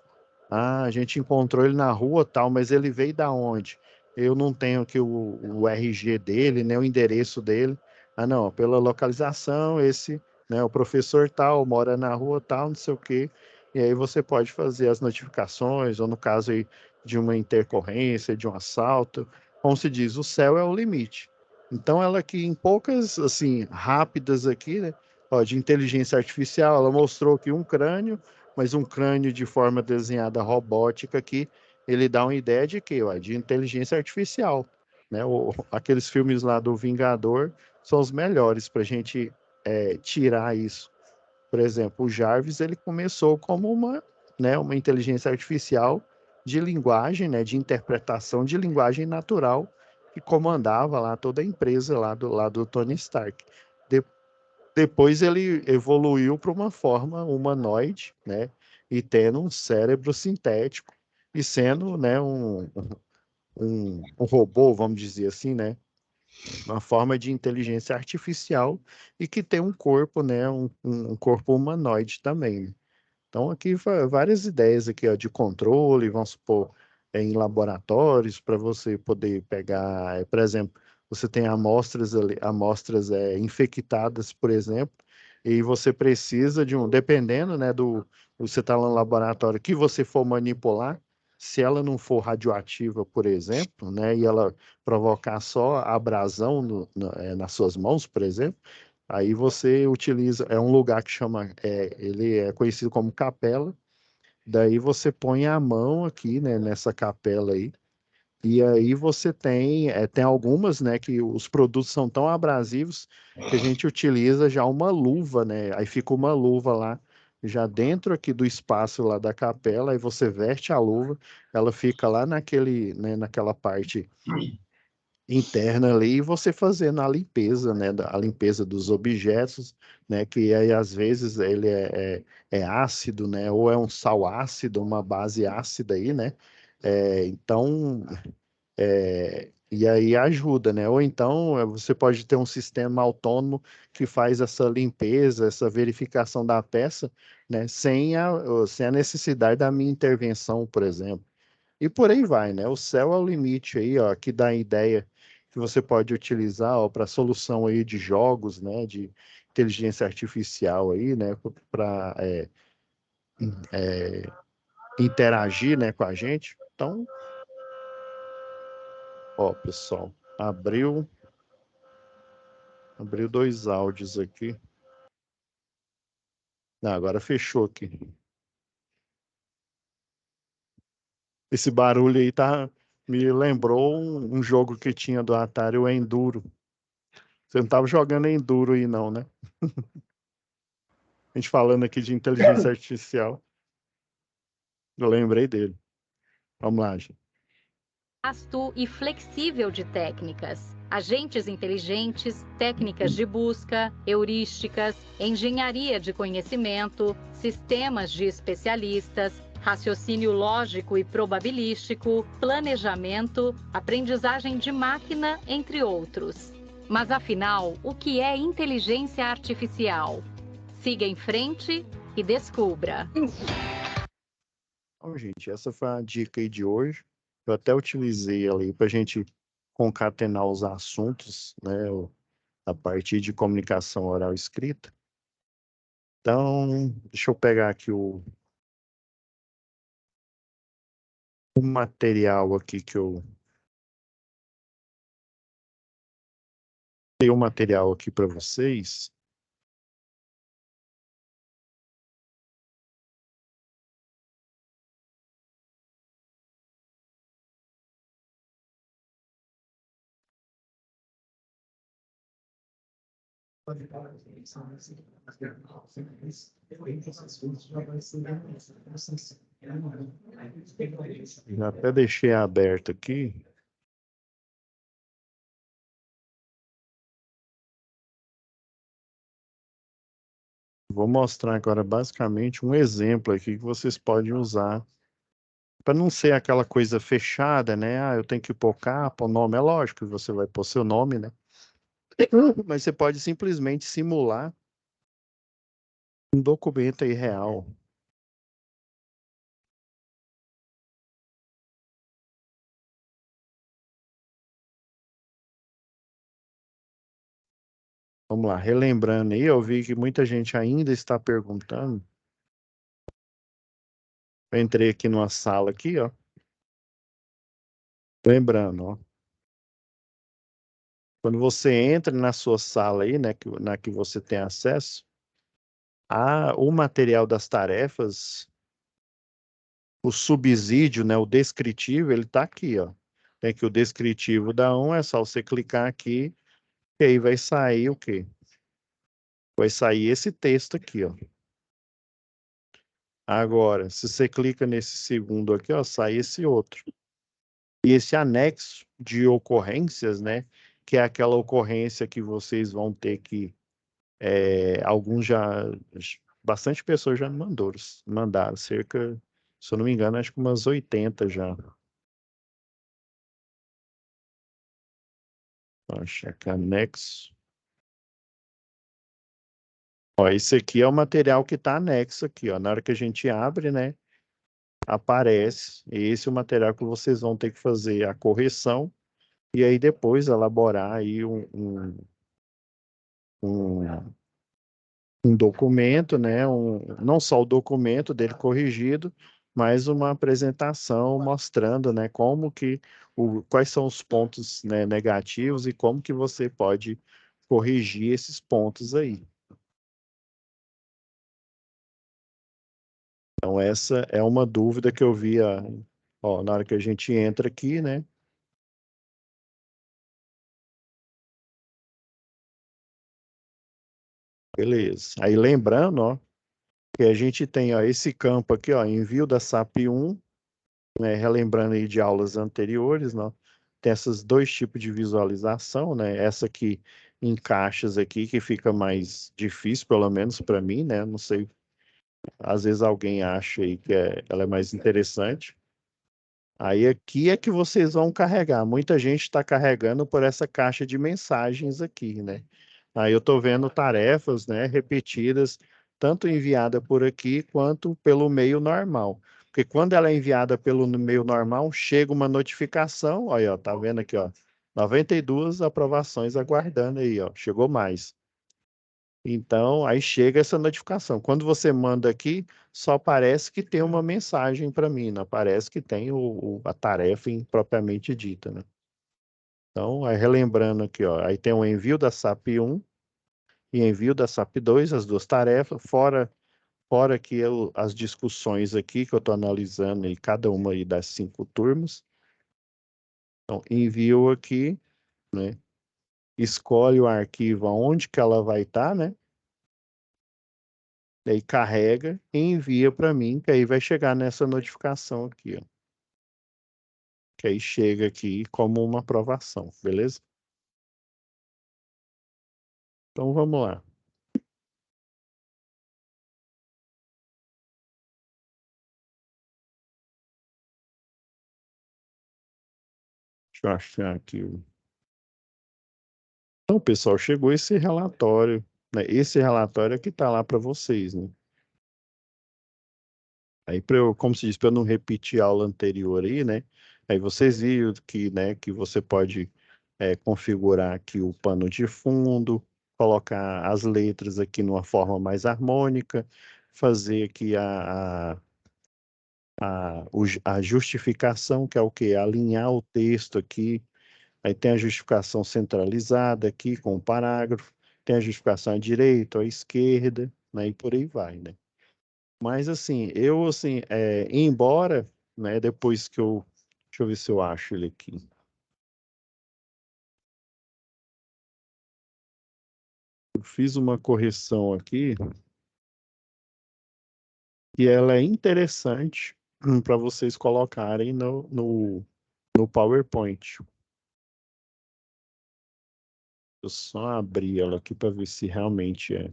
Ah, a gente encontrou ele na rua tal, mas ele veio da onde? Eu não tenho aqui o RG dele, né, o endereço dele. Ah, não, pela localização, esse, né, o professor tal, mora na rua tal, não sei o quê. E aí você pode fazer as notificações, ou no caso aí de uma intercorrência, de um assalto. Como se diz, o céu é o limite. Então, ela aqui, em poucas, assim, rápidas aqui, né, ó, de inteligência artificial, ela mostrou aqui um crânio, mas um crânio de forma desenhada robótica aqui, ele dá uma ideia de quê? Ué? De inteligência artificial, né? Aqueles filmes lá do Vingador são os melhores para a gente tirar isso. Por exemplo, o Jarvis, ele começou como uma inteligência artificial de linguagem, né, de interpretação de linguagem natural, que comandava lá toda a empresa lá do Tony Stark. De, Depois ele evoluiu para uma forma humanoide, né? E tendo um cérebro sintético e sendo, né, um robô, vamos dizer assim, né? Uma forma de inteligência artificial e que tem um corpo, né? Um corpo humanoide também. Então, aqui várias ideias aqui, ó, de controle, vamos supor, em laboratórios, para você poder pegar, por exemplo, você tem amostras ali, amostras infectadas, por exemplo, e você precisa dependendo, né, você está lá no laboratório que você for manipular, se ela não for radioativa, por exemplo, né, e ela provocar só abrasão nas suas mãos, por exemplo, aí você utiliza, é um lugar que chama, ele é conhecido como capela, daí você põe a mão aqui, né, nessa capela aí, e aí você tem algumas, né, que os produtos são tão abrasivos que a gente utiliza já uma luva, né, aí fica uma luva lá, já dentro aqui do espaço lá da capela, aí você veste a luva, ela fica lá né, naquela parte interna ali e você fazendo a limpeza, né, a limpeza dos objetos, né, que aí às vezes ele é ácido, né, ou é um sal ácido, uma base ácida aí, né, então, e aí ajuda, né, ou então você pode ter um sistema autônomo que faz essa limpeza, essa verificação da peça, né, sem a necessidade da minha intervenção, por exemplo. E por aí vai, né? O céu é o limite aí, ó, que dá a ideia que você pode utilizar para solução aí de jogos, né? De inteligência artificial aí, né? Para interagir, né, com a gente. Então, ó, pessoal, abriu dois áudios aqui. Não, agora fechou aqui. Esse barulho aí me lembrou um jogo que tinha do Atari, o Enduro. Você não estava jogando Enduro aí, não, né? A gente falando aqui de inteligência artificial. Eu lembrei dele. Vamos lá, gente. Vasto e flexível de técnicas. agentes inteligentes, técnicas de busca, heurísticas, engenharia de conhecimento, sistemas de especialistas, raciocínio lógico e probabilístico, planejamento, aprendizagem de máquina, entre outros. Mas afinal, o que é inteligência artificial? Siga em frente e descubra. Então, gente, essa foi a dica aí de hoje. Eu até utilizei ali para a gente concatenar os assuntos, né, a partir de comunicação oral e escrita. Então, deixa eu pegar aqui o material aqui que eu tenho um material aqui para vocês. Já até deixei aberto aqui. Vou mostrar agora basicamente um exemplo aqui que vocês podem usar para não ser aquela coisa fechada, né? Ah, eu tenho que pôr capa, o nome. É lógico que você vai pôr seu nome, né? Mas você pode simplesmente simular um documento aí real. Vamos lá, relembrando aí, eu vi que muita gente ainda está perguntando. Eu entrei aqui numa sala aqui, ó. Lembrando, ó. Quando você entra na sua sala aí, né, na que você tem acesso, o material das tarefas, o subsídio, né, o descritivo, ele está aqui, ó. Tem aqui o descritivo da 1, é só você clicar aqui, e aí vai sair o quê? Vai sair esse texto aqui, ó. Agora, se você clica nesse segundo aqui, ó, sai esse outro. E esse anexo de ocorrências, né, que é aquela ocorrência que vocês vão ter que, alguns já, bastante pessoas já mandaram, cerca, se eu não me engano, acho que umas 80 já. Acho que anexo. Ó, esse aqui é o material que está anexo aqui, ó. Na hora que a gente abre, né, aparece. Esse é o material que vocês vão ter que fazer a correção e aí depois elaborar aí um documento, né, não só o documento dele corrigido, mas uma apresentação mostrando, né, como que quais são os pontos, né, negativos e como que você pode corrigir esses pontos aí. Então, essa é uma dúvida que eu via, ó, na hora que a gente entra aqui, né? Beleza. Aí, lembrando, ó, que a gente tem, ó, esse campo aqui, ó, envio da SAP 1, né, relembrando aí de aulas anteriores, né? Tem esses dois tipos de visualização, né? Essa aqui em caixas aqui, que fica mais difícil, pelo menos para mim, né? Não sei, às vezes alguém acha aí que ela é mais interessante. Aí aqui é que vocês vão carregar. Muita gente está carregando por essa caixa de mensagens aqui, né? Aí eu estou vendo tarefas, né, repetidas, tanto enviada por aqui quanto pelo meio normal. Porque quando ela é enviada pelo meio normal, chega uma notificação, olha, ó, tá vendo aqui, ó, 92 aprovações aguardando aí, ó, chegou mais. Então, aí chega essa notificação. Quando você manda aqui, só aparece que tem uma mensagem para mim, não aparece que tem a tarefa propriamente dita, né? Então, aí relembrando aqui, ó, aí tem o envio da SAP 1 e envio da SAP 2, as duas tarefas, fora que as discussões aqui que eu estou analisando aí, cada uma aí das 5 turmas. Então, envio aqui, né? Escolhe o arquivo aonde que ela vai estar, né? Daí carrega e envia para mim, que aí vai chegar nessa notificação aqui, ó. Que aí chega aqui como uma aprovação, beleza? Então, vamos lá. Deixa eu achar aqui. Então, pessoal, chegou esse relatório, né? Esse relatório é que está lá para vocês, né? Aí, como se diz, para eu não repetir a aula anterior aí, né? Aí vocês viram que, né, que você pode configurar aqui o pano de fundo, colocar as letras aqui numa forma mais harmônica, fazer aqui a justificação, que é o quê? Alinhar o texto aqui. Aí tem a justificação centralizada aqui com o parágrafo, tem a justificação à direita, à esquerda, né? E por aí vai, né? Mas assim, embora, né, depois que deixa eu ver se eu acho ele aqui. Eu fiz uma correção aqui e ela é interessante para vocês colocarem no PowerPoint. Eu só abri ela aqui para ver se realmente é.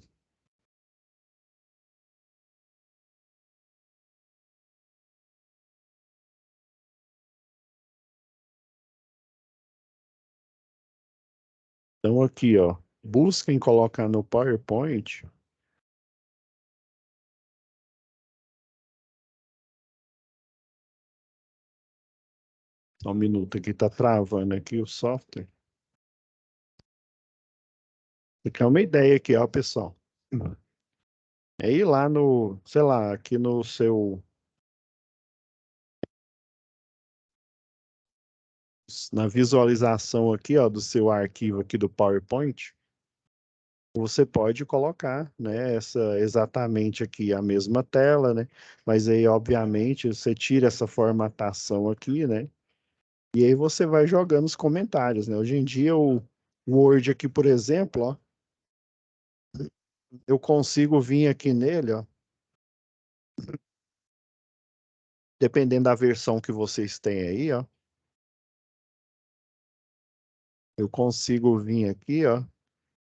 Então aqui, ó, busquem colocar no PowerPoint. Só um minuto aqui, tá travando aqui o software. Aqui é uma ideia aqui, ó, pessoal. É ir lá sei lá, aqui no seu, na visualização aqui, ó, do seu arquivo aqui do PowerPoint, você pode colocar, né, exatamente aqui a mesma tela, né? Mas aí, obviamente, você tira essa formatação aqui, né? E aí você vai jogando os comentários, né? Hoje em dia o Word aqui, por exemplo, ó, eu consigo vir aqui nele, ó, dependendo da versão que vocês têm aí, ó, eu consigo vir aqui, ó,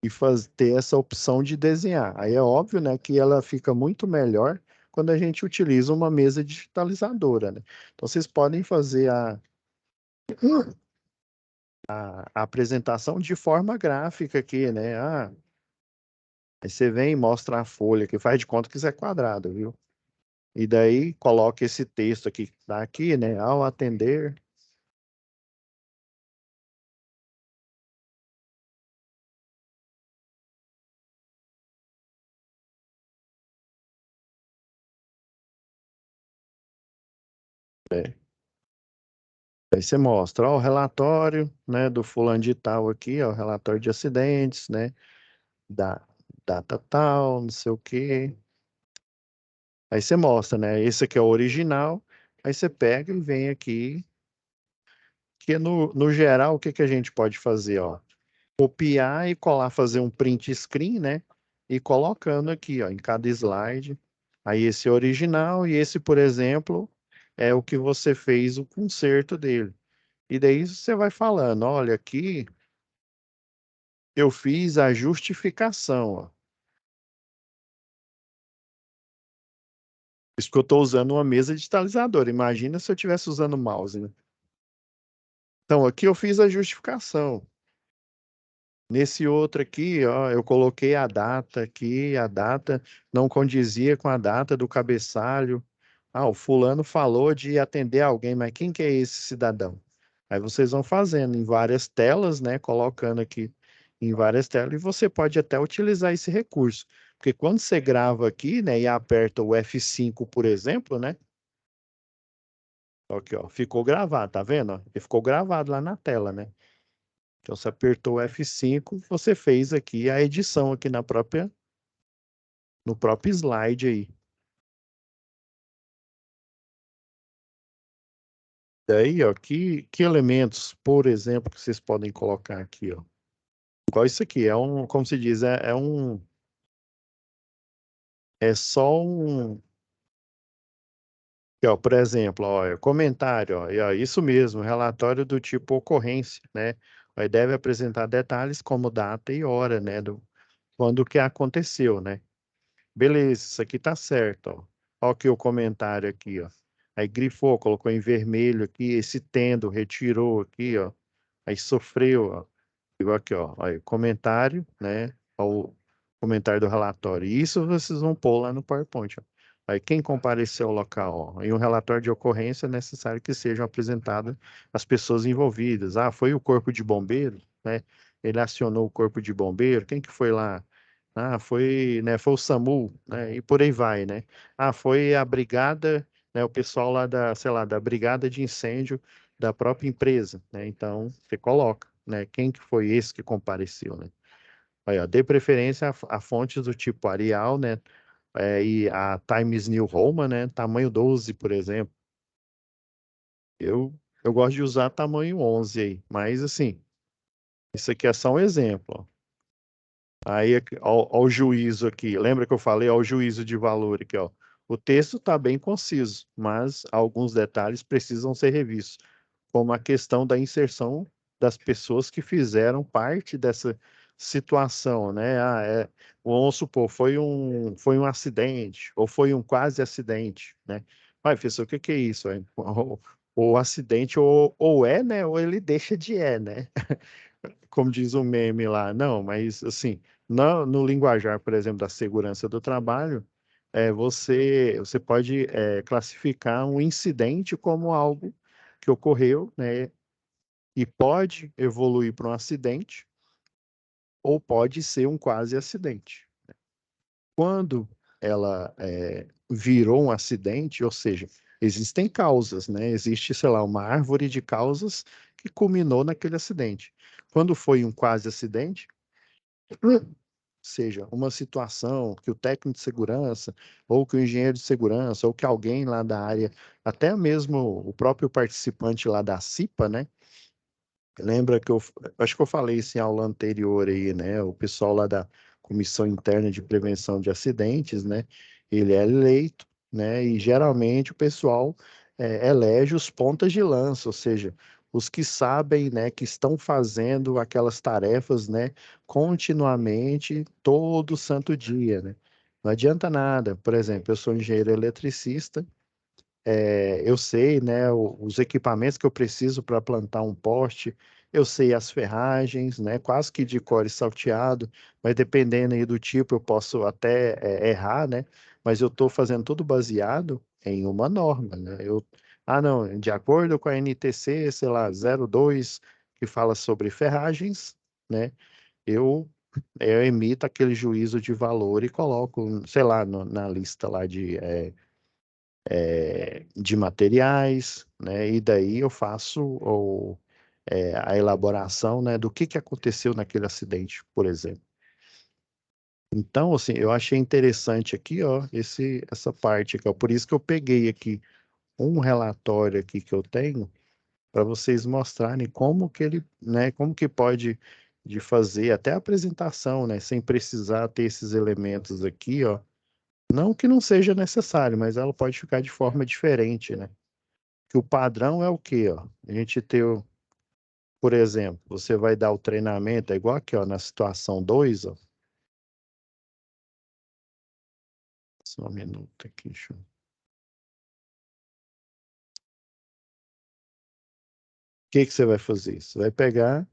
e ter essa opção de desenhar. Aí é óbvio, né, que ela fica muito melhor quando a gente utiliza uma mesa digitalizadora, né? Então vocês podem fazer a apresentação de forma gráfica aqui, né? Aí você vem e mostra a folha, que faz de conta que isso é quadrado, viu? E daí coloca esse texto aqui, que tá aqui, né? Ao atender. Aí você mostra, ó, o relatório, né, do fulano de tal aqui, ó, o relatório de acidentes, né, da data tal, não sei o quê. Aí você mostra, né, esse aqui é o original, aí você pega e vem aqui, que no geral, o que que a gente pode fazer, ó? Copiar e colar, fazer um print screen, né, e colocando aqui, ó, em cada slide. Aí esse é o original e esse, por exemplo, é o que você fez o conserto dele. E daí você vai falando, olha, aqui eu fiz a justificação, ó. Isso que eu estou usando uma mesa digitalizadora. Imagina se eu estivesse usando o mouse, né? Então, aqui eu fiz a justificação. Nesse outro aqui, ó, eu coloquei a data aqui, a data não condizia com a data do cabeçalho. Ah, o fulano falou de atender alguém, mas quem que é esse cidadão? Aí vocês vão fazendo em várias telas, né? Colocando aqui em várias telas, e você pode até utilizar esse recurso. Porque quando você grava aqui, né, e aperta o F5, por exemplo, né? Aqui, ó, ficou gravado, tá vendo? Ó? Ele ficou gravado lá na tela, né? Então, você apertou o F5, você fez aqui a edição aqui no próprio slide aí. Daí, ó, que elementos, por exemplo, que vocês podem colocar aqui, ó. Igual isso aqui, como se diz, é só um, aqui, ó, por exemplo, ó, comentário, ó, e, ó, isso mesmo, relatório do tipo ocorrência, né? Aí deve apresentar detalhes como data e hora, né, quando que aconteceu, né? Beleza, isso aqui tá certo, ó. Ó aqui o comentário aqui, ó. Aí grifou, colocou em vermelho aqui, esse tendo, retirou aqui, ó. Aí sofreu, ó. Igual aqui, ó. Aí, comentário, né? Ó, o comentário do relatório. Isso vocês vão pôr lá no PowerPoint, ó. Aí quem compareceu ao local, ó. Em um relatório de ocorrência é necessário que sejam apresentadas as pessoas envolvidas. Ah, foi o corpo de bombeiro, né? Ele acionou o corpo de bombeiro. Quem que foi lá? Ah, foi, né, foi o SAMU, né, e por aí vai, né? Ah, foi a brigada, né, o pessoal lá da, sei lá, da brigada de incêndio da própria empresa, né? Então, você coloca, né, quem que foi esse que compareceu, né? Aí, ó, dê preferência a fontes do tipo Arial, né, e a Times New Roman, né, tamanho 12, por exemplo. Eu gosto de usar tamanho 11 aí, mas assim, isso aqui é só um exemplo, ó. Aí, ó o juízo aqui. Lembra que eu falei, ó, o juízo de valor aqui, ó. O texto está bem conciso, mas alguns detalhes precisam ser revistos, como a questão da inserção das pessoas que fizeram parte dessa situação, né? Vamos supor, foi um acidente, ou foi um quase acidente, né? Vai, professor, o que que é isso? O acidente ou é, né? Ou ele deixa de né? Como diz o meme lá. Não, mas assim, no linguajar, por exemplo, da segurança do trabalho, você pode classificar um incidente como algo que ocorreu, né, e pode evoluir para um acidente ou pode ser um quase acidente. Quando ela virou um acidente, ou seja, existem causas, né? Existe, sei lá, uma árvore de causas que culminou naquele acidente. Quando foi um quase acidente, seja uma situação que o técnico de segurança, ou que o engenheiro de segurança, ou que alguém lá da área, até mesmo o próprio participante lá da CIPA, né? Lembra que acho que eu falei isso em aula anterior aí, né? O pessoal lá da Comissão Interna de Prevenção de Acidentes, né? Ele é eleito, né? E geralmente o pessoal elege os pontas de lança, ou seja, os que sabem, né? Que estão fazendo aquelas tarefas, né? Continuamente, todo santo dia, né? Não adianta nada. Por exemplo, eu sou engenheiro eletricista, eu sei, né, os equipamentos que eu preciso para plantar um poste, eu sei as ferragens, né, quase que de cor e salteado, mas dependendo aí do tipo eu posso até errar, né, mas eu estou fazendo tudo baseado em uma norma, né, não, de acordo com a NTC, sei lá, 02, que fala sobre ferragens, né, eu, eu emito aquele juízo de valor e coloco, sei lá, na lista lá de materiais, né? E daí eu faço a elaboração, né, do que aconteceu naquele acidente, por exemplo. Então, assim, eu achei interessante aqui, ó, essa parte aqui, ó. Por isso que eu peguei aqui um relatório aqui que eu tenho para vocês mostrarem como que ele, né, como que pode de fazer até a apresentação, né, sem precisar ter esses elementos aqui, ó. Não que não seja necessário, mas ela pode ficar de forma diferente, né? Que o padrão é o quê, ó? A gente tem, por exemplo, você vai dar o treinamento, é igual aqui, ó, na situação 2, ó. Só um minuto aqui, deixa eu... O que que você vai fazer? Você vai pegar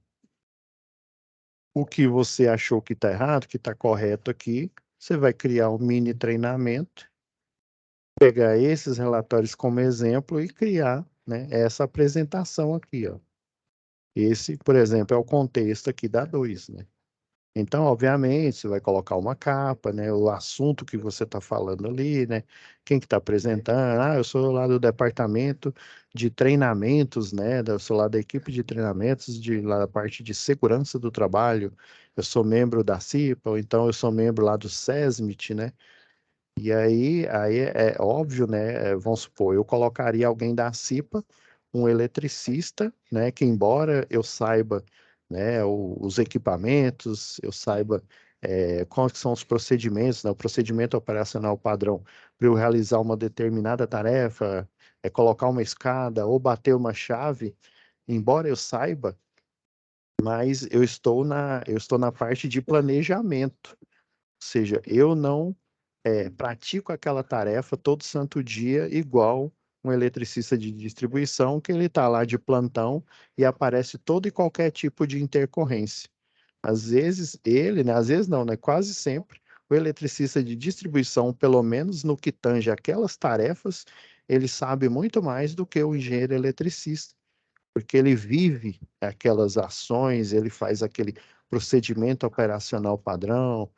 o que você achou que está errado, que está correto aqui, você vai criar um mini treinamento, pegar esses relatórios como exemplo e criar, né, essa apresentação aqui, ó. Esse, por exemplo, é o contexto aqui da 2, né? Então, obviamente, você vai colocar uma capa, né? O assunto que você está falando ali, né? Quem que está apresentando? Ah, eu sou lá do departamento de treinamentos, né? Eu sou lá da equipe de treinamentos, lá da parte de segurança do trabalho. Eu sou membro da CIPA, ou então eu sou membro lá do SESMIT, né? E aí é óbvio, né? Vamos supor, eu colocaria alguém da CIPA, um eletricista, né? Que embora eu saiba, né, os equipamentos, eu saiba quais são os procedimentos, né? O procedimento operacional padrão para eu realizar uma determinada tarefa, colocar uma escada ou bater uma chave, embora eu saiba, mas eu estou na parte de planejamento, seja, eu não pratico aquela tarefa todo santo dia igual um eletricista de distribuição, que ele está lá de plantão e aparece todo e qualquer tipo de intercorrência. Às vezes ele, né, às vezes não, né, quase sempre, o eletricista de distribuição, pelo menos no que tange aquelas tarefas, ele sabe muito mais do que o engenheiro eletricista, porque ele vive aquelas ações, ele faz aquele procedimento operacional padrão,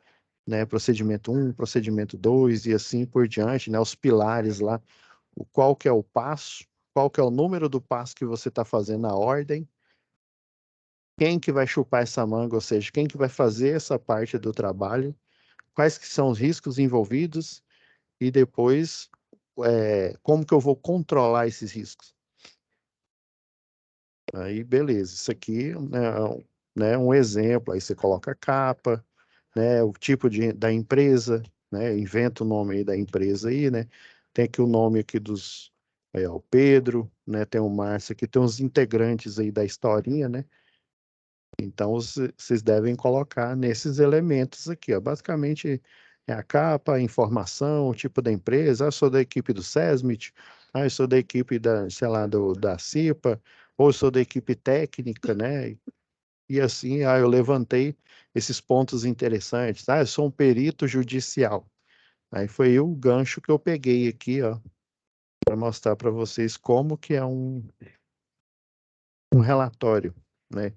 né, procedimento 1, procedimento 2 e assim por diante, né, os pilares lá, qual que é o passo, qual que é o número do passo que você está fazendo na ordem, quem que vai chupar essa manga, ou seja, quem que vai fazer essa parte do trabalho, quais que são os riscos envolvidos e depois como que eu vou controlar esses riscos. Aí, beleza, isso aqui né, um exemplo, aí você coloca a capa, né, o tipo da empresa, né, inventa o nome aí da empresa aí, né, tem aqui o nome aqui dos, aí, ó, o Pedro, né, tem o Márcio aqui, tem os integrantes aí da historinha, né, então vocês devem colocar nesses elementos aqui, ó, basicamente é a capa, a informação, o tipo da empresa, eu sou da equipe do SESMIT, eu sou da equipe da, sei lá, da CIPA, ou eu sou da equipe técnica, né, e assim, eu levantei esses pontos interessantes. Eu sou um perito judicial. Aí foi o gancho que eu peguei aqui, ó, para mostrar para vocês como que é um relatório, né?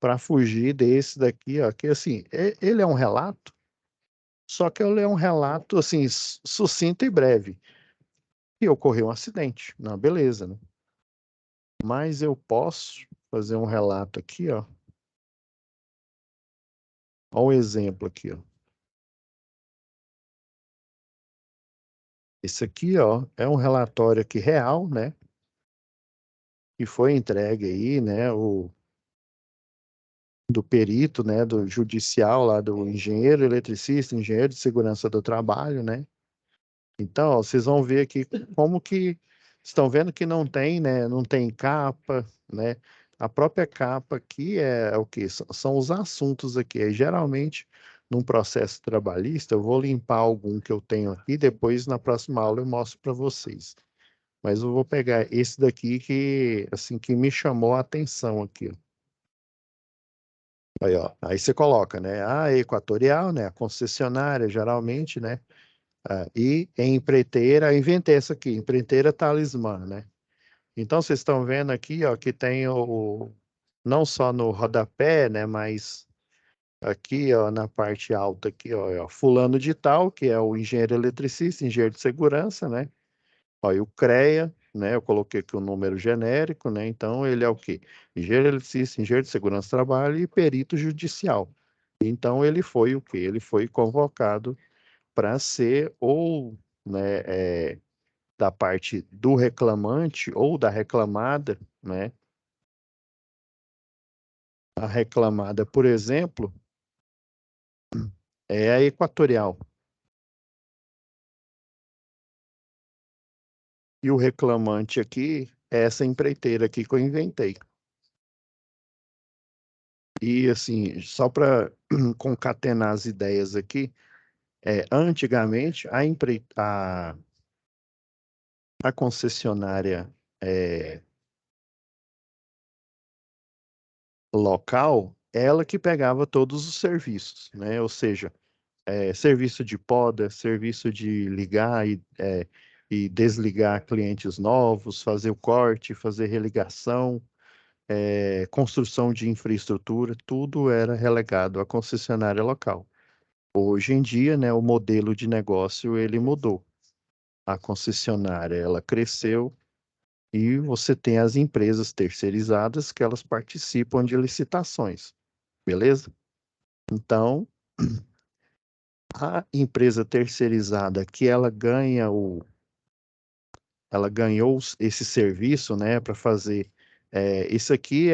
Para fugir desse daqui, ó, que assim, ele é um relato, só que ele é um relato assim sucinto e breve. E ocorreu um acidente, não, beleza, né? Mas eu posso fazer um relato aqui, ó. Olha o exemplo aqui, ó. Esse aqui, ó, é um relatório aqui real, né? Que foi entregue aí, né? Do perito, né? Do judicial lá, do engenheiro eletricista, engenheiro de segurança do trabalho, né? Então, ó, vocês vão ver aqui como que estão vendo que não tem, né? Não tem capa, né? A própria capa aqui é o quê? São os assuntos aqui. Aí, geralmente, num processo trabalhista, eu vou limpar algum que eu tenho aqui, depois na próxima aula eu mostro para vocês. Mas eu vou pegar esse daqui que, assim, que me chamou a atenção aqui, ó. Aí, ó. Aí você coloca, né? A Equatorial, né? A concessionária, geralmente, né? E em empreiteira, eu inventei essa aqui, empreiteira Talismã, né? Então, vocês estão vendo aqui, ó, que tem não só no rodapé, né? Mas aqui, ó, na parte alta aqui, ó, fulano de tal, que é o engenheiro eletricista, engenheiro de segurança, né? Ó, e o CREA, né? Eu coloquei aqui o número genérico, né? Então, ele é o quê? Engenheiro eletricista, engenheiro de segurança do trabalho e perito judicial. Então, ele foi o quê? Ele foi convocado para ser ou, né, da parte do reclamante ou da reclamada, né? A reclamada, por exemplo, é a Equatorial. E o reclamante aqui é essa empreiteira aqui que eu inventei. E assim, só para concatenar as ideias aqui, antigamente a concessionária local, ela que pegava todos os serviços, né? Ou seja, serviço de poda, serviço de ligar e desligar clientes novos, fazer o corte, fazer religação, construção de infraestrutura, tudo era relegado à concessionária local. Hoje em dia, né, o modelo de negócio ele mudou. A concessionária ela cresceu e você tem as empresas terceirizadas que elas participam de licitações, beleza? Então, a empresa terceirizada que ela ganhou esse serviço, né, para fazer. Isso aqui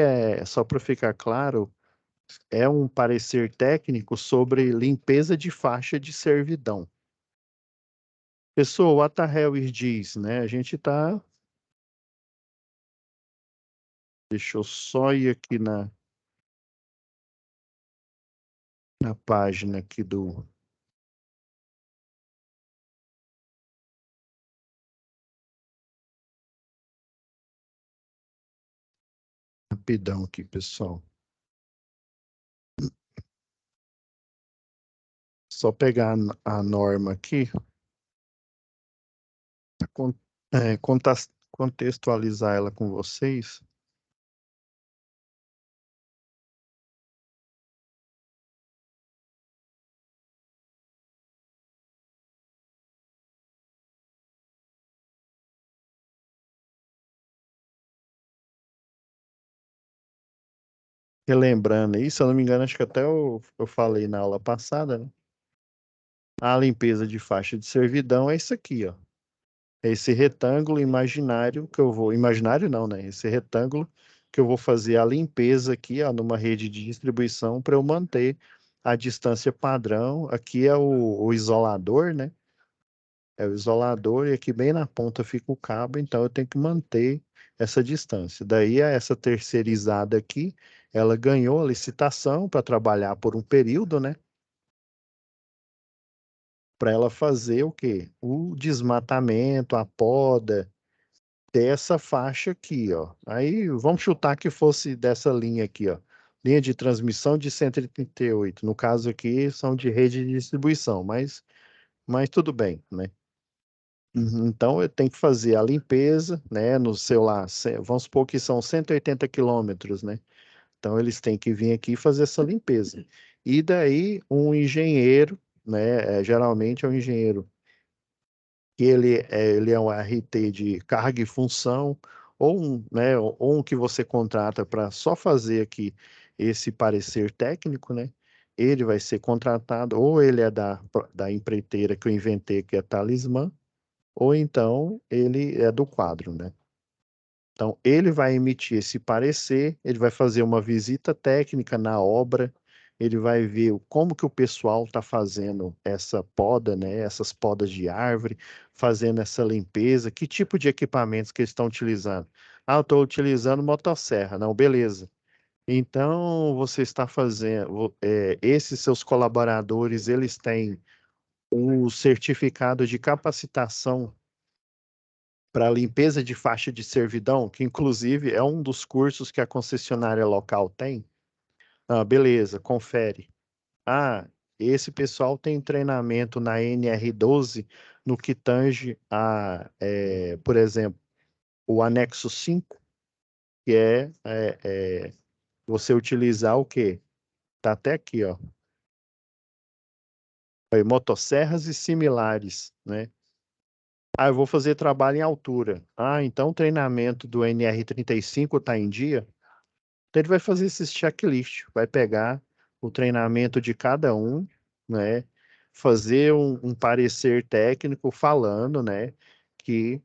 só para ficar claro, é um parecer técnico sobre limpeza de faixa de servidão. Pessoal, o Atta Harris diz, né? A gente está. Deixa eu só ir aqui na página aqui rapidão aqui, pessoal. Só pegar a norma aqui, contextualizar ela com vocês. Relembrando aí, se eu não me engano, acho que até eu falei na aula passada, né? A limpeza de faixa de servidão é isso aqui, ó. É esse retângulo imaginário que eu vou... Imaginário não, né? Esse retângulo que eu vou fazer a limpeza aqui, ó, numa rede de distribuição para eu manter a distância padrão. Aqui é o isolador, né? É o isolador e aqui bem na ponta fica o cabo, então eu tenho que manter essa distância. Daí essa terceirizada aqui, ela ganhou a licitação para trabalhar por um período, né? Para ela fazer o quê? O desmatamento, a poda dessa faixa aqui, ó. Aí vamos chutar que fosse dessa linha aqui, ó. Linha de transmissão de 138. No caso aqui são de rede de distribuição, mas tudo bem, né? Então, eu tenho que fazer a limpeza, né, no seu lá, vamos supor que são 180 quilômetros, né? Então, eles têm que vir aqui e fazer essa limpeza. E daí, um engenheiro, né, geralmente é um engenheiro que ele é um RT de carga e função, ou ou um que você contrata para só fazer aqui esse parecer técnico, né? Ele vai ser contratado, ou ele é da empreiteira que eu inventei, que é Talismã, ou então ele é do quadro, né? Então, ele vai emitir esse parecer, ele vai fazer uma visita técnica na obra, ele vai ver como que o pessoal está fazendo essa poda, né? Essas podas de árvore, fazendo essa limpeza, que tipo de equipamentos que eles estão utilizando. Ah, eu estou utilizando motosserra. Não, beleza. Então, você está fazendo, esses seus colaboradores, eles têm o certificado de capacitação para limpeza de faixa de servidão, que inclusive é um dos cursos que a concessionária local tem. Ah, beleza, confere. Ah, esse pessoal tem treinamento na NR12 no que tange por exemplo, o anexo 5, que você utilizar o quê? Tá até aqui, ó. Aí, motosserras e similares, né? Ah, eu vou fazer trabalho em altura. Ah, então o treinamento do NR35 está em dia? Então ele vai fazer esses checklist, vai pegar o treinamento de cada um, né? Fazer um parecer técnico falando, né? Que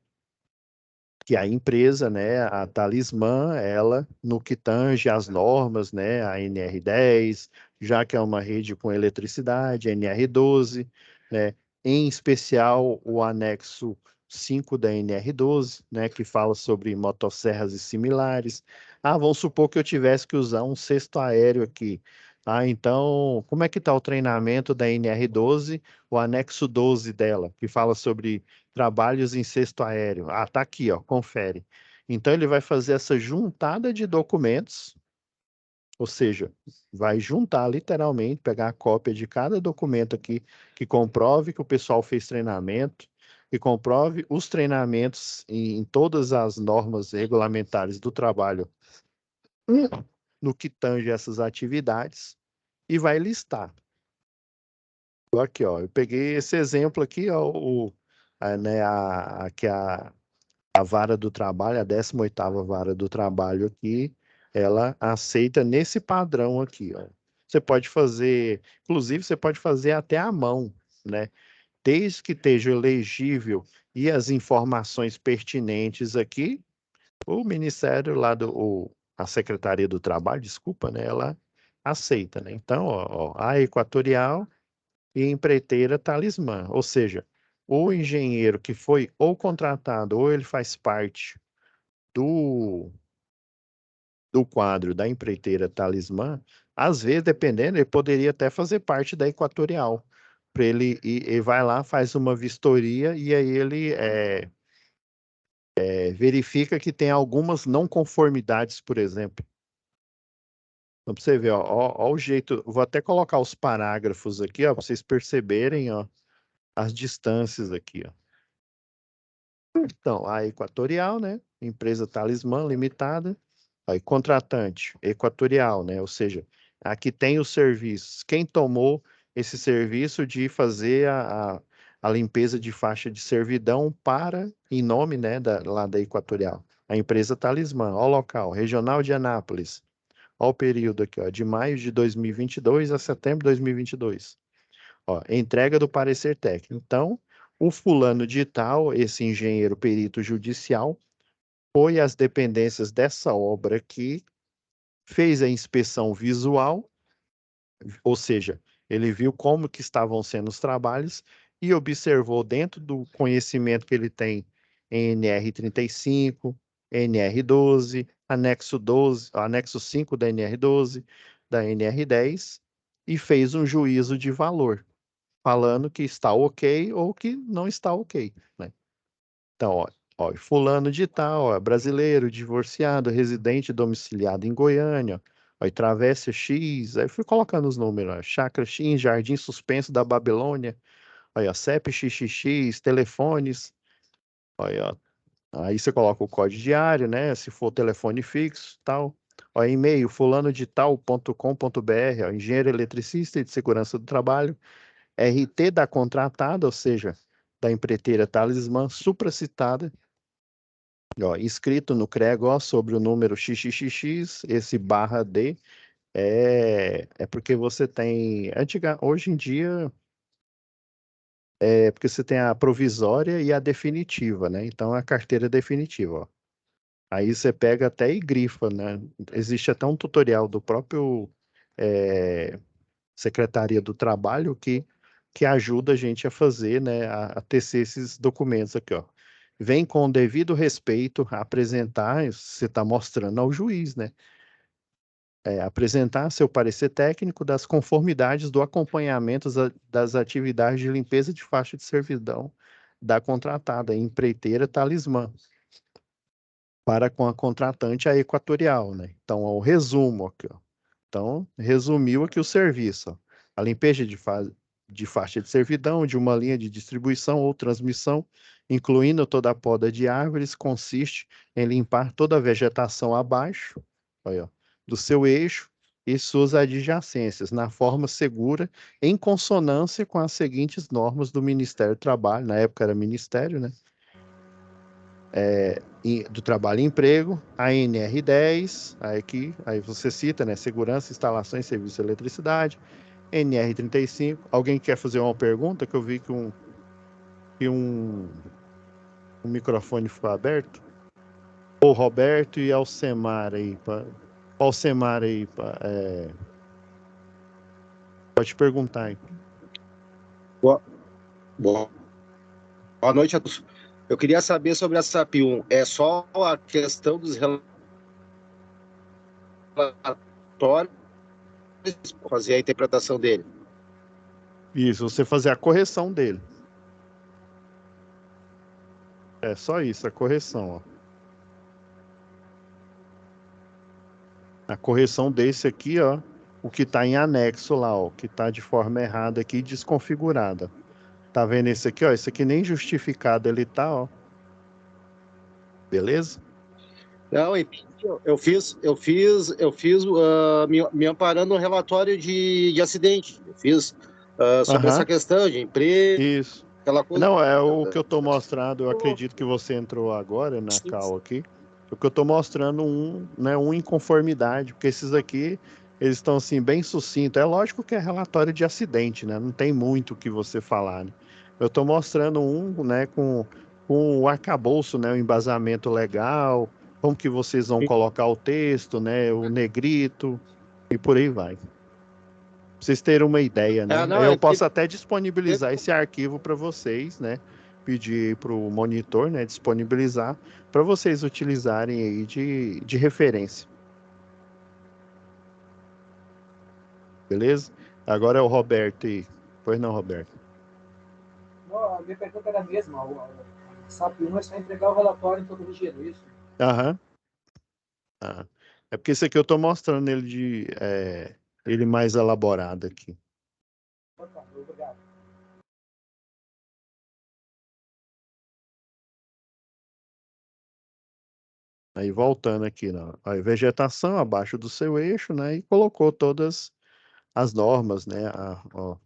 que a empresa, né, a Talismã, ela, no que tange as normas, né, a NR10, já que é uma rede com eletricidade, NR12, né, em especial o anexo 5 da NR12, né, que fala sobre motosserras e similares. Ah, vamos supor que eu tivesse que usar um cesto aéreo aqui. Ah, então, como é que está o treinamento da NR12, o anexo 12 dela, que fala sobre trabalhos em cesto aéreo. Ah, tá aqui, ó, confere. Então ele vai fazer essa juntada de documentos, ou seja, vai juntar literalmente, pegar a cópia de cada documento aqui que comprove que o pessoal fez treinamento, que comprove os treinamentos em todas as normas regulamentares do trabalho no que tange essas atividades e vai listar. Aqui, ó, eu peguei esse exemplo aqui, ó, que a vara do trabalho, a 18ª vara do trabalho aqui, ela aceita nesse padrão aqui, ó. Você pode fazer, inclusive você pode fazer até à mão, né? Desde que esteja legível e as informações pertinentes aqui, o Ministério lá a Secretaria do Trabalho, desculpa, né? Ela aceita, né? Então, ó, a Equatorial e empreiteira Talismã, ou seja, o engenheiro que foi ou contratado ou ele faz parte do, do quadro da empreiteira Talismã, às vezes, dependendo, ele poderia até fazer parte da Equatorial. Para ele vai lá, faz uma vistoria e aí ele verifica que tem algumas não conformidades, por exemplo. Então, pra você ver, ó o jeito. Vou até colocar os parágrafos aqui, ó, para vocês perceberem, ó, as distâncias aqui, ó. Então, a Equatorial, né? Empresa Talismã Limitada. Aí, contratante, Equatorial, né? Ou seja, aqui tem os serviços. Quem tomou esse serviço de fazer a limpeza de faixa de servidão em nome, né, lá da Equatorial. A empresa Talismã, ó o local, Regional de Anápolis. Ó o período aqui, ó, de maio de 2022 a setembro de 2022. Ó, entrega do parecer técnico. Então, o fulano de tal, esse engenheiro perito judicial, foi às dependências dessa obra aqui, fez a inspeção visual, ou seja, ele viu como que estavam sendo os trabalhos e observou dentro do conhecimento que ele tem em NR35, NR12, anexo 5 da NR12, da NR10, e fez um juízo de valor, falando que está ok ou que não está ok, né? Então, ó, fulano de tal, ó, brasileiro, divorciado, residente domiciliado em Goiânia, ó, e Travessa X, aí fui colocando os números, ó, Chácara X, Jardim Suspenso da Babilônia, aí, ó, CEP XXX, telefones, ó, aí você coloca o código diário, né, se for telefone fixo, tal, ó, e-mail, fulano de tal.com.br, ó, engenheiro eletricista e de segurança do trabalho, RT da contratada, ou seja, da empreiteira Talismã supracitada, ó, escrito no CREG, ó, sobre o número XXX, esse barra D, é porque você tem, hoje em dia, é porque você tem a provisória e a definitiva, né? Então, a carteira definitiva, ó. Aí você pega até e grifa, né? Existe até um tutorial do próprio Secretaria do Trabalho que ajuda a gente a fazer, né, a tecer esses documentos aqui, ó. Vem com o devido respeito a apresentar, você está mostrando ao juiz, né? Apresentar seu parecer técnico das conformidades do acompanhamento das atividades de limpeza de faixa de servidão da contratada, empreiteira Talismã, para com a contratante a Equatorial, né? Então, ó, o resumo aqui, ó. Então, resumiu aqui o serviço, ó. A limpeza de faixa de servidão de uma linha de distribuição ou transmissão, incluindo toda a poda de árvores, consiste em limpar toda a vegetação abaixo, olha, ó, do seu eixo e suas adjacências, na forma segura, em consonância com as seguintes normas do Ministério do Trabalho, na época era Ministério, né? Do Trabalho e Emprego, a NR10, aí você cita, né? Segurança, instalações, serviço de eletricidade, NR35. Alguém quer fazer uma pergunta? Que eu vi que um microfone ficou aberto. O Roberto e Alcemar aí. Alcemar aí. Pode perguntar aí. Boa, boa noite a todos. Eu queria saber sobre a SAP1. É só a questão dos relatórios, fazer a interpretação dele? Isso, você fazer a correção dele. É só isso, a correção, ó. A correção desse aqui, ó, o que está em anexo lá, ó, que está de forma errada aqui, desconfigurada. Tá vendo esse aqui, ó? Esse aqui nem justificado ele tá, ó. Beleza? Não, eu fiz me amparando no relatório de acidente. Eu fiz sobre essa questão de emprego, isso. aquela coisa. Não, é o que eu tô mostrando, eu acredito que você entrou agora na cal aqui. O que eu tô mostrando né, inconformidade, porque esses aqui, eles estão assim, bem sucintos. É lógico que é relatório de acidente, né? Não tem muito o que você falar, né? Eu tô mostrando né, com o arcabouço, né, o embasamento legal, como que vocês vão colocar o texto, né, o negrito, e por aí vai. Pra vocês terem uma ideia, né? Eu posso até disponibilizar esse arquivo para vocês, né? Pedir para o monitor, né, disponibilizar para vocês utilizarem aí de referência. Beleza? Agora é o Roberto aí. Pois não, Roberto? Não, a minha pergunta era a mesma. O SAP1 é só entregar o relatório em todo o dia, isso? Aham. Ah. É porque esse aqui eu estou mostrando ele mais elaborado aqui. Obrigado. Aí voltando aqui, a vegetação abaixo do seu eixo, né? E colocou todas as normas, né? Ó,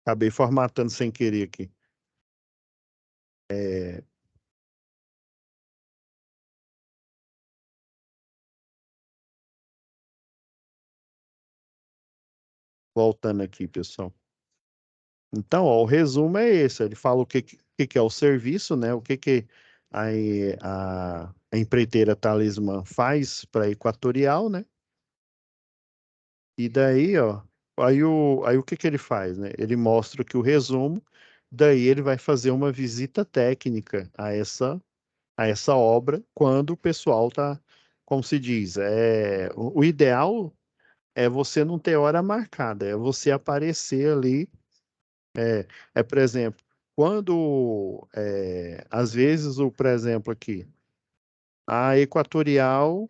acabei formatando sem querer aqui. Voltando aqui, pessoal. Então, ó, o resumo é esse. Ele fala o que é o serviço, né? O que a empreiteira Talismã faz para a Equatorial, né? E daí, ó, aí o que ele faz, né? Ele mostra que o resumo, daí ele vai fazer uma visita técnica a essa obra quando o pessoal tá, como se diz, o ideal é você não ter hora marcada, é você aparecer ali, por exemplo, quando, às vezes, por exemplo, aqui, a Equatorial,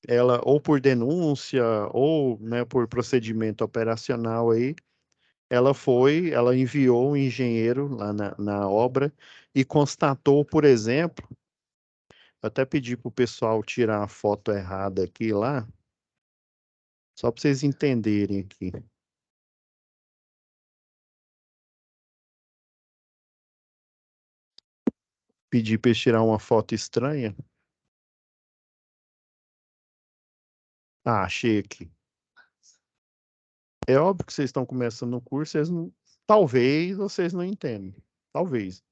ela, ou por denúncia, ou, né, por procedimento operacional aí, ela enviou um engenheiro lá na obra e constatou, por exemplo, até pedi para o pessoal tirar a foto errada aqui lá, só para vocês entenderem aqui. Pedi para eles tirar uma foto estranha. Ah, achei aqui. É óbvio que vocês estão começando no curso, talvez vocês não entendem. Talvez.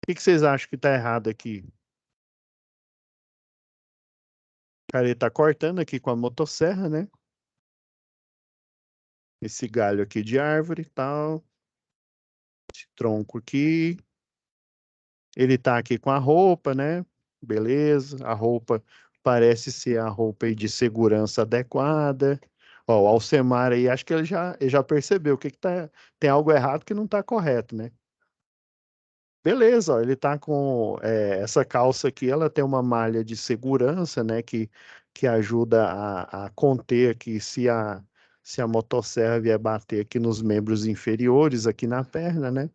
O que vocês acham que está errado aqui? Cara, ele está cortando aqui com a motosserra, né? Esse galho aqui de árvore e tal. Esse tronco aqui. Ele tá aqui com a roupa, né? Beleza. A roupa parece ser a roupa aí de segurança adequada. Ó, o Alcemar aí, acho que ele já percebeu tem algo errado que não tá correto, né? Beleza, ó, ele tá com essa calça aqui, ela tem uma malha de segurança, né? Que ajuda a conter aqui se a motosserra vier bater aqui nos membros inferiores, aqui na perna, né?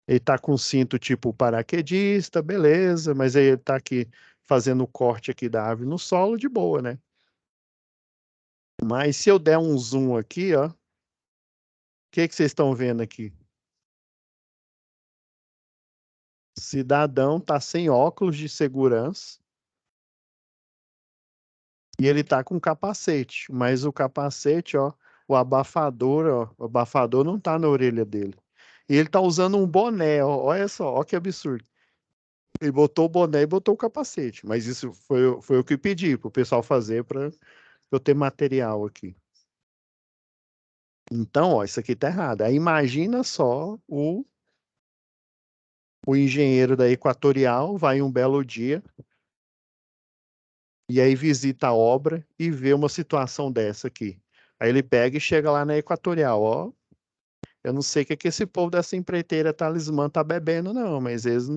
Ele tá com cinto tipo paraquedista, beleza, mas aí ele tá aqui fazendo o corte aqui da árvore no solo de boa, né? Mas se eu der um zoom aqui, ó, o que vocês estão vendo aqui? Cidadão tá sem óculos de segurança e ele tá com capacete, mas o capacete, ó, o abafador não tá na orelha dele. E ele tá usando um boné, ó, olha só, ó que absurdo. Ele botou o boné e botou o capacete, mas isso foi o que eu pedi pro pessoal fazer para eu ter material aqui. Então, ó, isso aqui tá errado. Aí imagina só o engenheiro da Equatorial vai um belo dia e aí visita a obra e vê uma situação dessa aqui. Aí ele pega e chega lá na Equatorial, ó. Eu não sei o que que esse povo dessa empreiteira Talismã tá bebendo, não, mas eles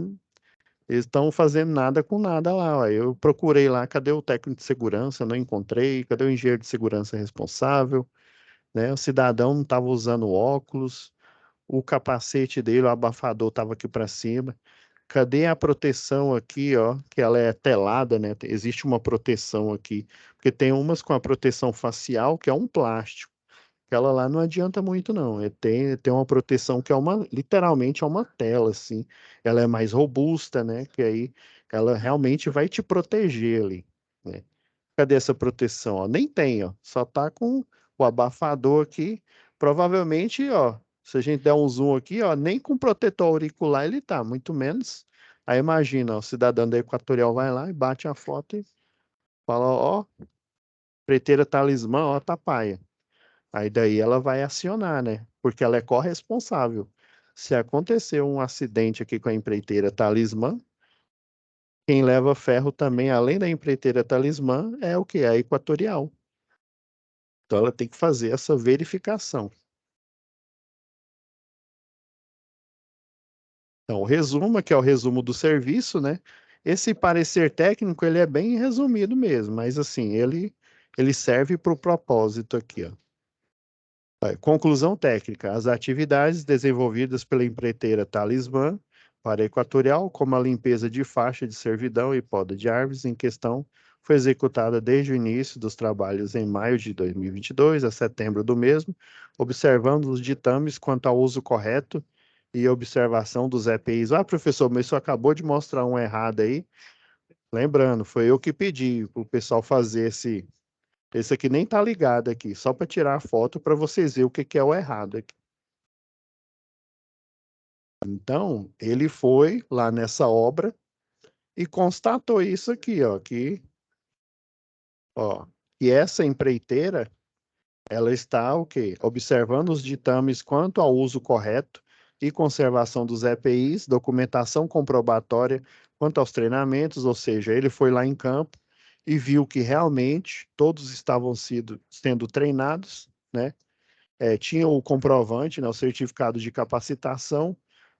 estão fazendo nada com nada lá. Ó. Eu procurei lá, cadê o técnico de segurança? Não encontrei. Cadê o engenheiro de segurança responsável? Né? O cidadão não estava usando óculos. O capacete dele, o abafador estava aqui para cima. Cadê a proteção aqui, ó? Que ela é telada, né? Existe uma proteção aqui, porque tem umas com a proteção facial que é um plástico. Aquela lá não adianta muito, não. Tem uma proteção que literalmente é uma tela, assim. Ela é mais robusta, né? Que aí ela realmente vai te proteger ali, né? Cadê essa proteção? Ó? Nem tem, ó. Só tá com o abafador aqui. Provavelmente, ó, se a gente der um zoom aqui, ó, nem com protetor auricular ele tá, muito menos. Aí imagina, ó, o cidadão da Equatorial vai lá e bate a foto e fala, ó, preteira Talismã, ó, tá paia. Aí daí ela vai acionar, né? Porque ela é corresponsável. Se acontecer um acidente aqui com a empreiteira Talismã, quem leva ferro também, além da empreiteira Talismã, é o que? É a Equatorial. Então ela tem que fazer essa verificação. Então, o resumo, que é o resumo do serviço, né? Esse parecer técnico, ele é bem resumido mesmo, mas assim, ele serve para o propósito aqui, ó. Conclusão técnica. As atividades desenvolvidas pela empreiteira Talismã para a Equatorial, como a limpeza de faixa de servidão e poda de árvores em questão, foi executada desde o início dos trabalhos em maio de 2022 a setembro do mesmo, observando os ditames quanto ao uso correto e observação dos EPIs. Ah, professor, mas isso acabou de mostrar um errado aí. Lembrando, foi eu que pedi para o pessoal fazer esse aqui nem tá ligado aqui, só para tirar a foto para vocês verem o que é o errado aqui. Então, ele foi lá nessa obra e constatou isso aqui, ó, que essa empreiteira, ela está o quê? Observando os ditames quanto ao uso correto e conservação dos EPIs, documentação comprobatória quanto aos treinamentos, ou seja, ele foi lá em campo e viu que realmente todos estavam sendo treinados, né? Tinha o comprovante, né, o certificado de capacitação,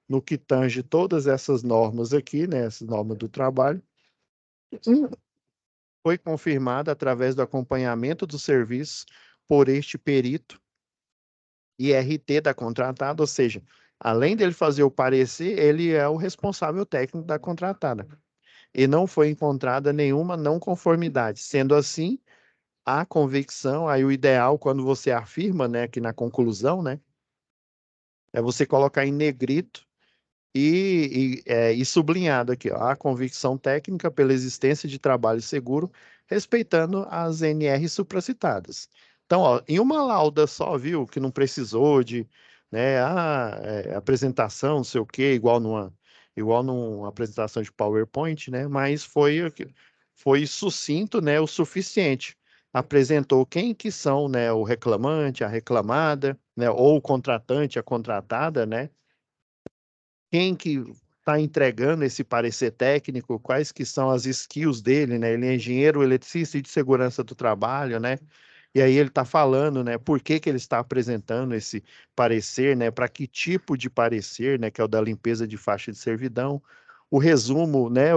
no que tange todas essas normas aqui, né, essas normas do trabalho. Foi confirmada através do acompanhamento do serviço por este perito IRT da contratada, ou seja, além dele fazer o parecer, ele é o responsável técnico da contratada. E não foi encontrada nenhuma não conformidade. Sendo assim, a convicção, aí o ideal, quando você afirma, né, aqui na conclusão, né, é você colocar em negrito e sublinhado aqui, ó, a convicção técnica pela existência de trabalho seguro, respeitando as NR supracitadas. Então, ó, em uma lauda só, viu, que não precisou de, né, apresentação, não sei o quê, igual numa apresentação de PowerPoint, né, mas foi sucinto, né, o suficiente. Apresentou quem que são, né, o reclamante, a reclamada, né, ou o contratante, a contratada, né, quem que está entregando esse parecer técnico, quais que são as skills dele, né? Ele é engenheiro eletricista e de segurança do trabalho, né? E aí ele está falando, né? Por que que ele está apresentando esse parecer, né? Para que tipo de parecer, né? Que é o da limpeza de faixa de servidão. O resumo, né?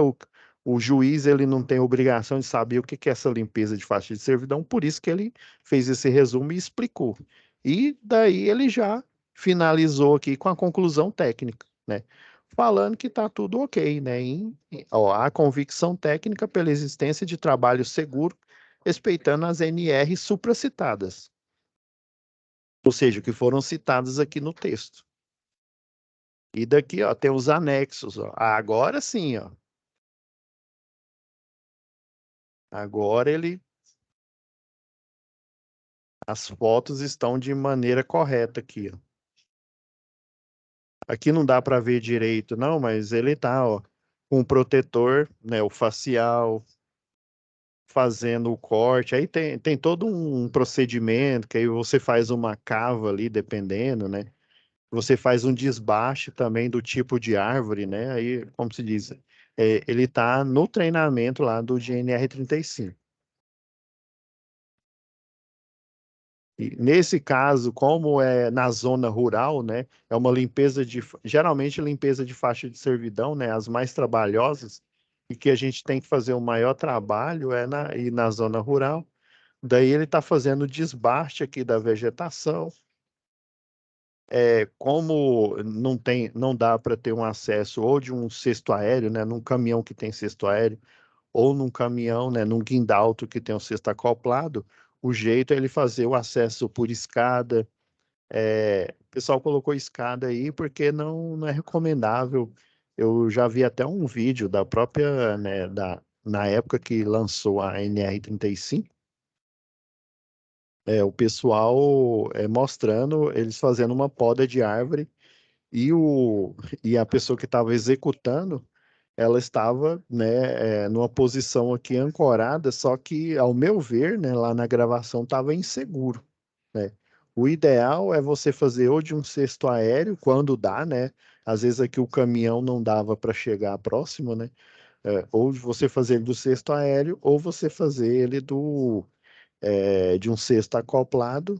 O juiz ele não tem obrigação de saber o que que é essa limpeza de faixa de servidão, por isso que ele fez esse resumo e explicou. E daí ele já finalizou aqui com a conclusão técnica, né? Falando que está tudo ok, né? Ó, a convicção técnica pela existência de trabalho seguro, respeitando as NR supracitadas, ou seja, que foram citadas aqui no texto. E daqui, ó, tem os anexos, ó. Agora sim, ó. Agora as fotos estão de maneira correta aqui, ó. Aqui não dá para ver direito, não, mas ele tá, ó, com o protetor, né, o facial, fazendo o corte. Aí tem todo um procedimento, que aí você faz uma cava ali, dependendo, né? Você faz um desbaste também do tipo de árvore, né? Aí, como se diz, ele está no treinamento lá do GNR 35. E nesse caso, como é na zona rural, né, é uma geralmente limpeza de faixa de servidão, né, as mais trabalhosas, e que a gente tem que fazer o maior trabalho ir na zona rural. Daí ele está fazendo o desbaste aqui da vegetação. Como não dá para ter um acesso ou de um cesto aéreo, né, num caminhão que tem cesto aéreo, ou num caminhão, né, num guindalto que tem um cesto acoplado, o jeito é ele fazer o acesso por escada. O pessoal colocou escada aí porque não é recomendável. Eu já vi até um vídeo da própria, né, na época que lançou a NR35, o pessoal mostrando eles fazendo uma poda de árvore e, e a pessoa que estava executando, ela estava, né, numa posição aqui ancorada, só que, ao meu ver, né, lá na gravação estava inseguro, né? O ideal é você fazer ou de um cesto aéreo, quando dá, né? Às vezes aqui o caminhão não dava para chegar próximo, né? Ou você fazer ele do cesto aéreo, ou você fazer ele de um cesto acoplado,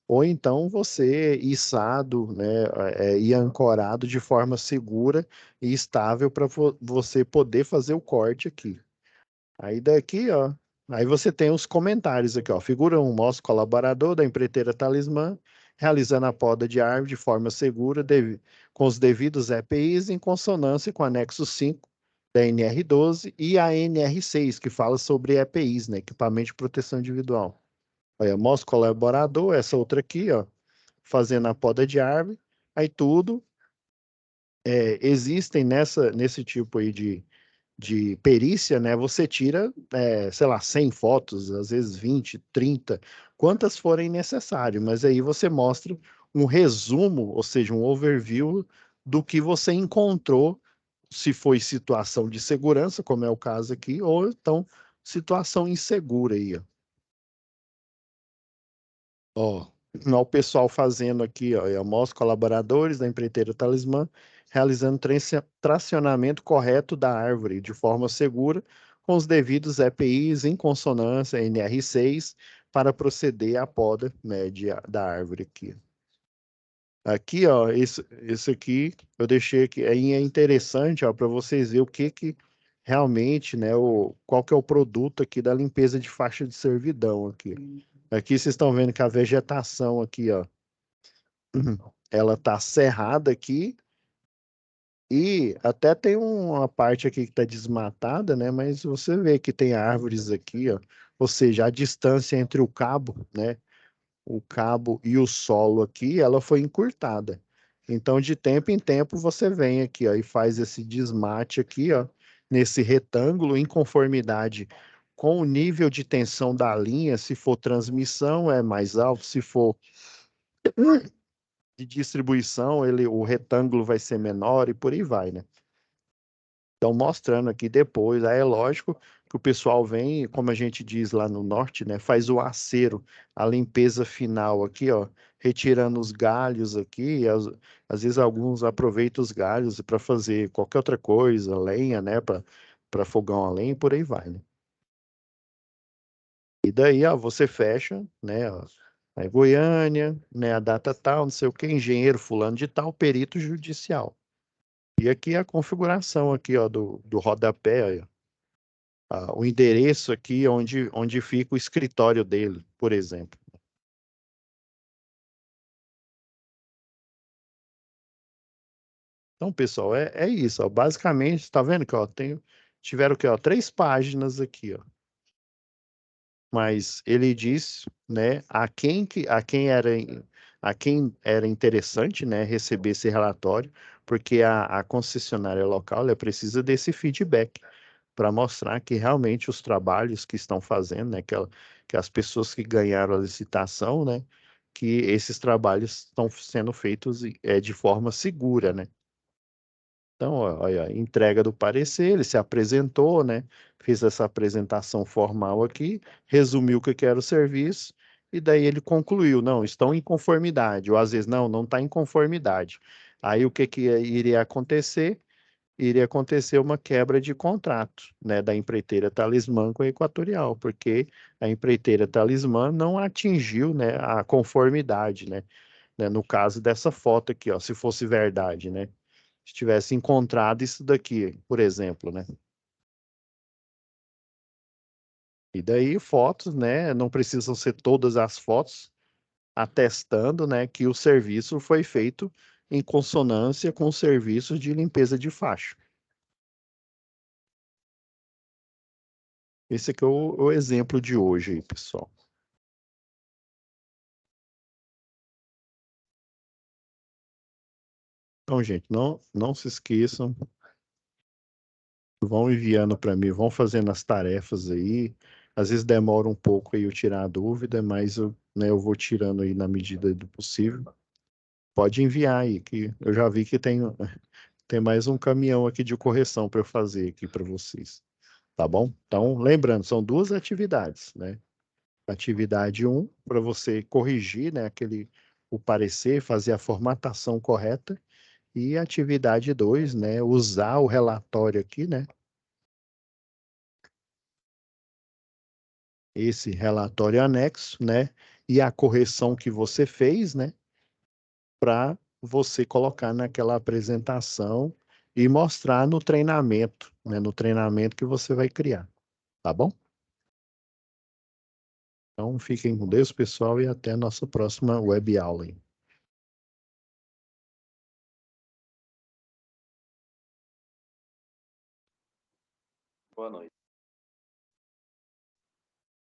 ou então você içado, né, e ancorado de forma segura e estável para você poder fazer o corte aqui. Aí daqui, ó, aí você tem os comentários aqui, ó. Figura 1 mostra o colaborador da empreiteira Talismã realizando a poda de árvore de forma segura, com os devidos EPIs em consonância com o anexo 5 da NR12 e a NR6, que fala sobre EPIs, né, equipamento de proteção individual. Olha, mostra o colaborador, essa outra aqui, ó, fazendo a poda de árvore. Aí tudo existem nesse tipo aí de perícia, né? Você tira, sei lá, 100 fotos, às vezes 20, 30, quantas forem necessárias, mas aí você mostra um resumo, ou seja, um overview do que você encontrou, se foi situação de segurança, como é o caso aqui, ou então situação insegura aí, ó. Ó, o pessoal fazendo aqui, ó, eu mostro colaboradores da empreiteira Talismã realizando tracionamento correto da árvore de forma segura, com os devidos EPIs em consonância NR6 para proceder à poda média da árvore aqui. Aqui, ó, isso aqui eu deixei aqui, aí é interessante, ó, para vocês verem o que realmente, né, qual que é o produto aqui da limpeza de faixa de servidão aqui. Aqui vocês estão vendo que a vegetação aqui, ó, ela tá cerrada aqui e até tem uma parte aqui que tá desmatada, né? Mas você vê que tem árvores aqui, ó. Ou seja, a distância entre o cabo, né? O cabo e o solo aqui, ela foi encurtada. Então, de tempo em tempo, você vem aqui, ó, e faz esse desmate aqui, ó, nesse retângulo, em conformidade com o nível de tensão da linha. Se for transmissão, é mais alto. Se for de distribuição, o retângulo vai ser menor e por aí vai, né? Então, mostrando aqui depois, aí é lógico que o pessoal vem, como a gente diz lá no norte, né? Faz o acero, a limpeza final aqui, ó, retirando os galhos aqui, e às vezes alguns aproveitam os galhos para fazer qualquer outra coisa, lenha, né? Para fogão a lenha e por aí vai, né? E daí, ó, você fecha, né? Ó, aí Goiânia, né? A data tal, não sei o que, engenheiro fulano de tal, perito judicial. E aqui a configuração aqui, ó, do rodapé, ó, o endereço aqui onde fica o escritório dele, por exemplo. Então, pessoal, é isso, ó. Basicamente, está vendo que ó, tiveram aqui, ó, 3 páginas aqui, ó. Mas ele diz, né, a quem era interessante, né, receber esse relatório, porque a concessionária local, ela precisa desse feedback para mostrar que realmente os trabalhos que estão fazendo, né, que as pessoas que ganharam a licitação, né, que esses trabalhos estão sendo feitos de forma segura, né? Então, olha, entrega do parecer, ele se apresentou, né? Fez essa apresentação formal aqui, resumiu o que era o serviço, e daí ele concluiu, não, estão em conformidade, ou às vezes, não está em conformidade. Aí o que iria acontecer? Iria acontecer uma quebra de contrato, né, da empreiteira Talismã com a Equatorial, porque a empreiteira Talismã não atingiu, né, a conformidade, né, no caso dessa foto aqui, ó, se fosse verdade, né? Se tivesse encontrado isso daqui, por exemplo, né? E daí fotos, né? Não precisam ser todas as fotos atestando, né, que o serviço foi feito em consonância com os serviços de limpeza de faixa. Esse aqui é o exemplo de hoje aí, pessoal. Então, gente, não se esqueçam, vão enviando para mim, vão fazendo as tarefas aí. Às vezes demora um pouco aí eu tirar a dúvida, mas eu vou tirando aí na medida do possível. Pode enviar aí, que eu já vi que tem mais um caminhão aqui de correção para eu fazer aqui para vocês. Tá bom? Então, lembrando, são 2 atividades, né? Atividade 1, para você corrigir, né, o parecer, fazer a formatação correta. E atividade 2, né, usar o relatório aqui, né? Esse relatório anexo, né? e a correção que você fez, né? Para você colocar naquela apresentação e mostrar no treinamento, né? No treinamento que você vai criar, tá bom? Então, fiquem com Deus, pessoal, e até a nossa próxima web aula. Boa noite.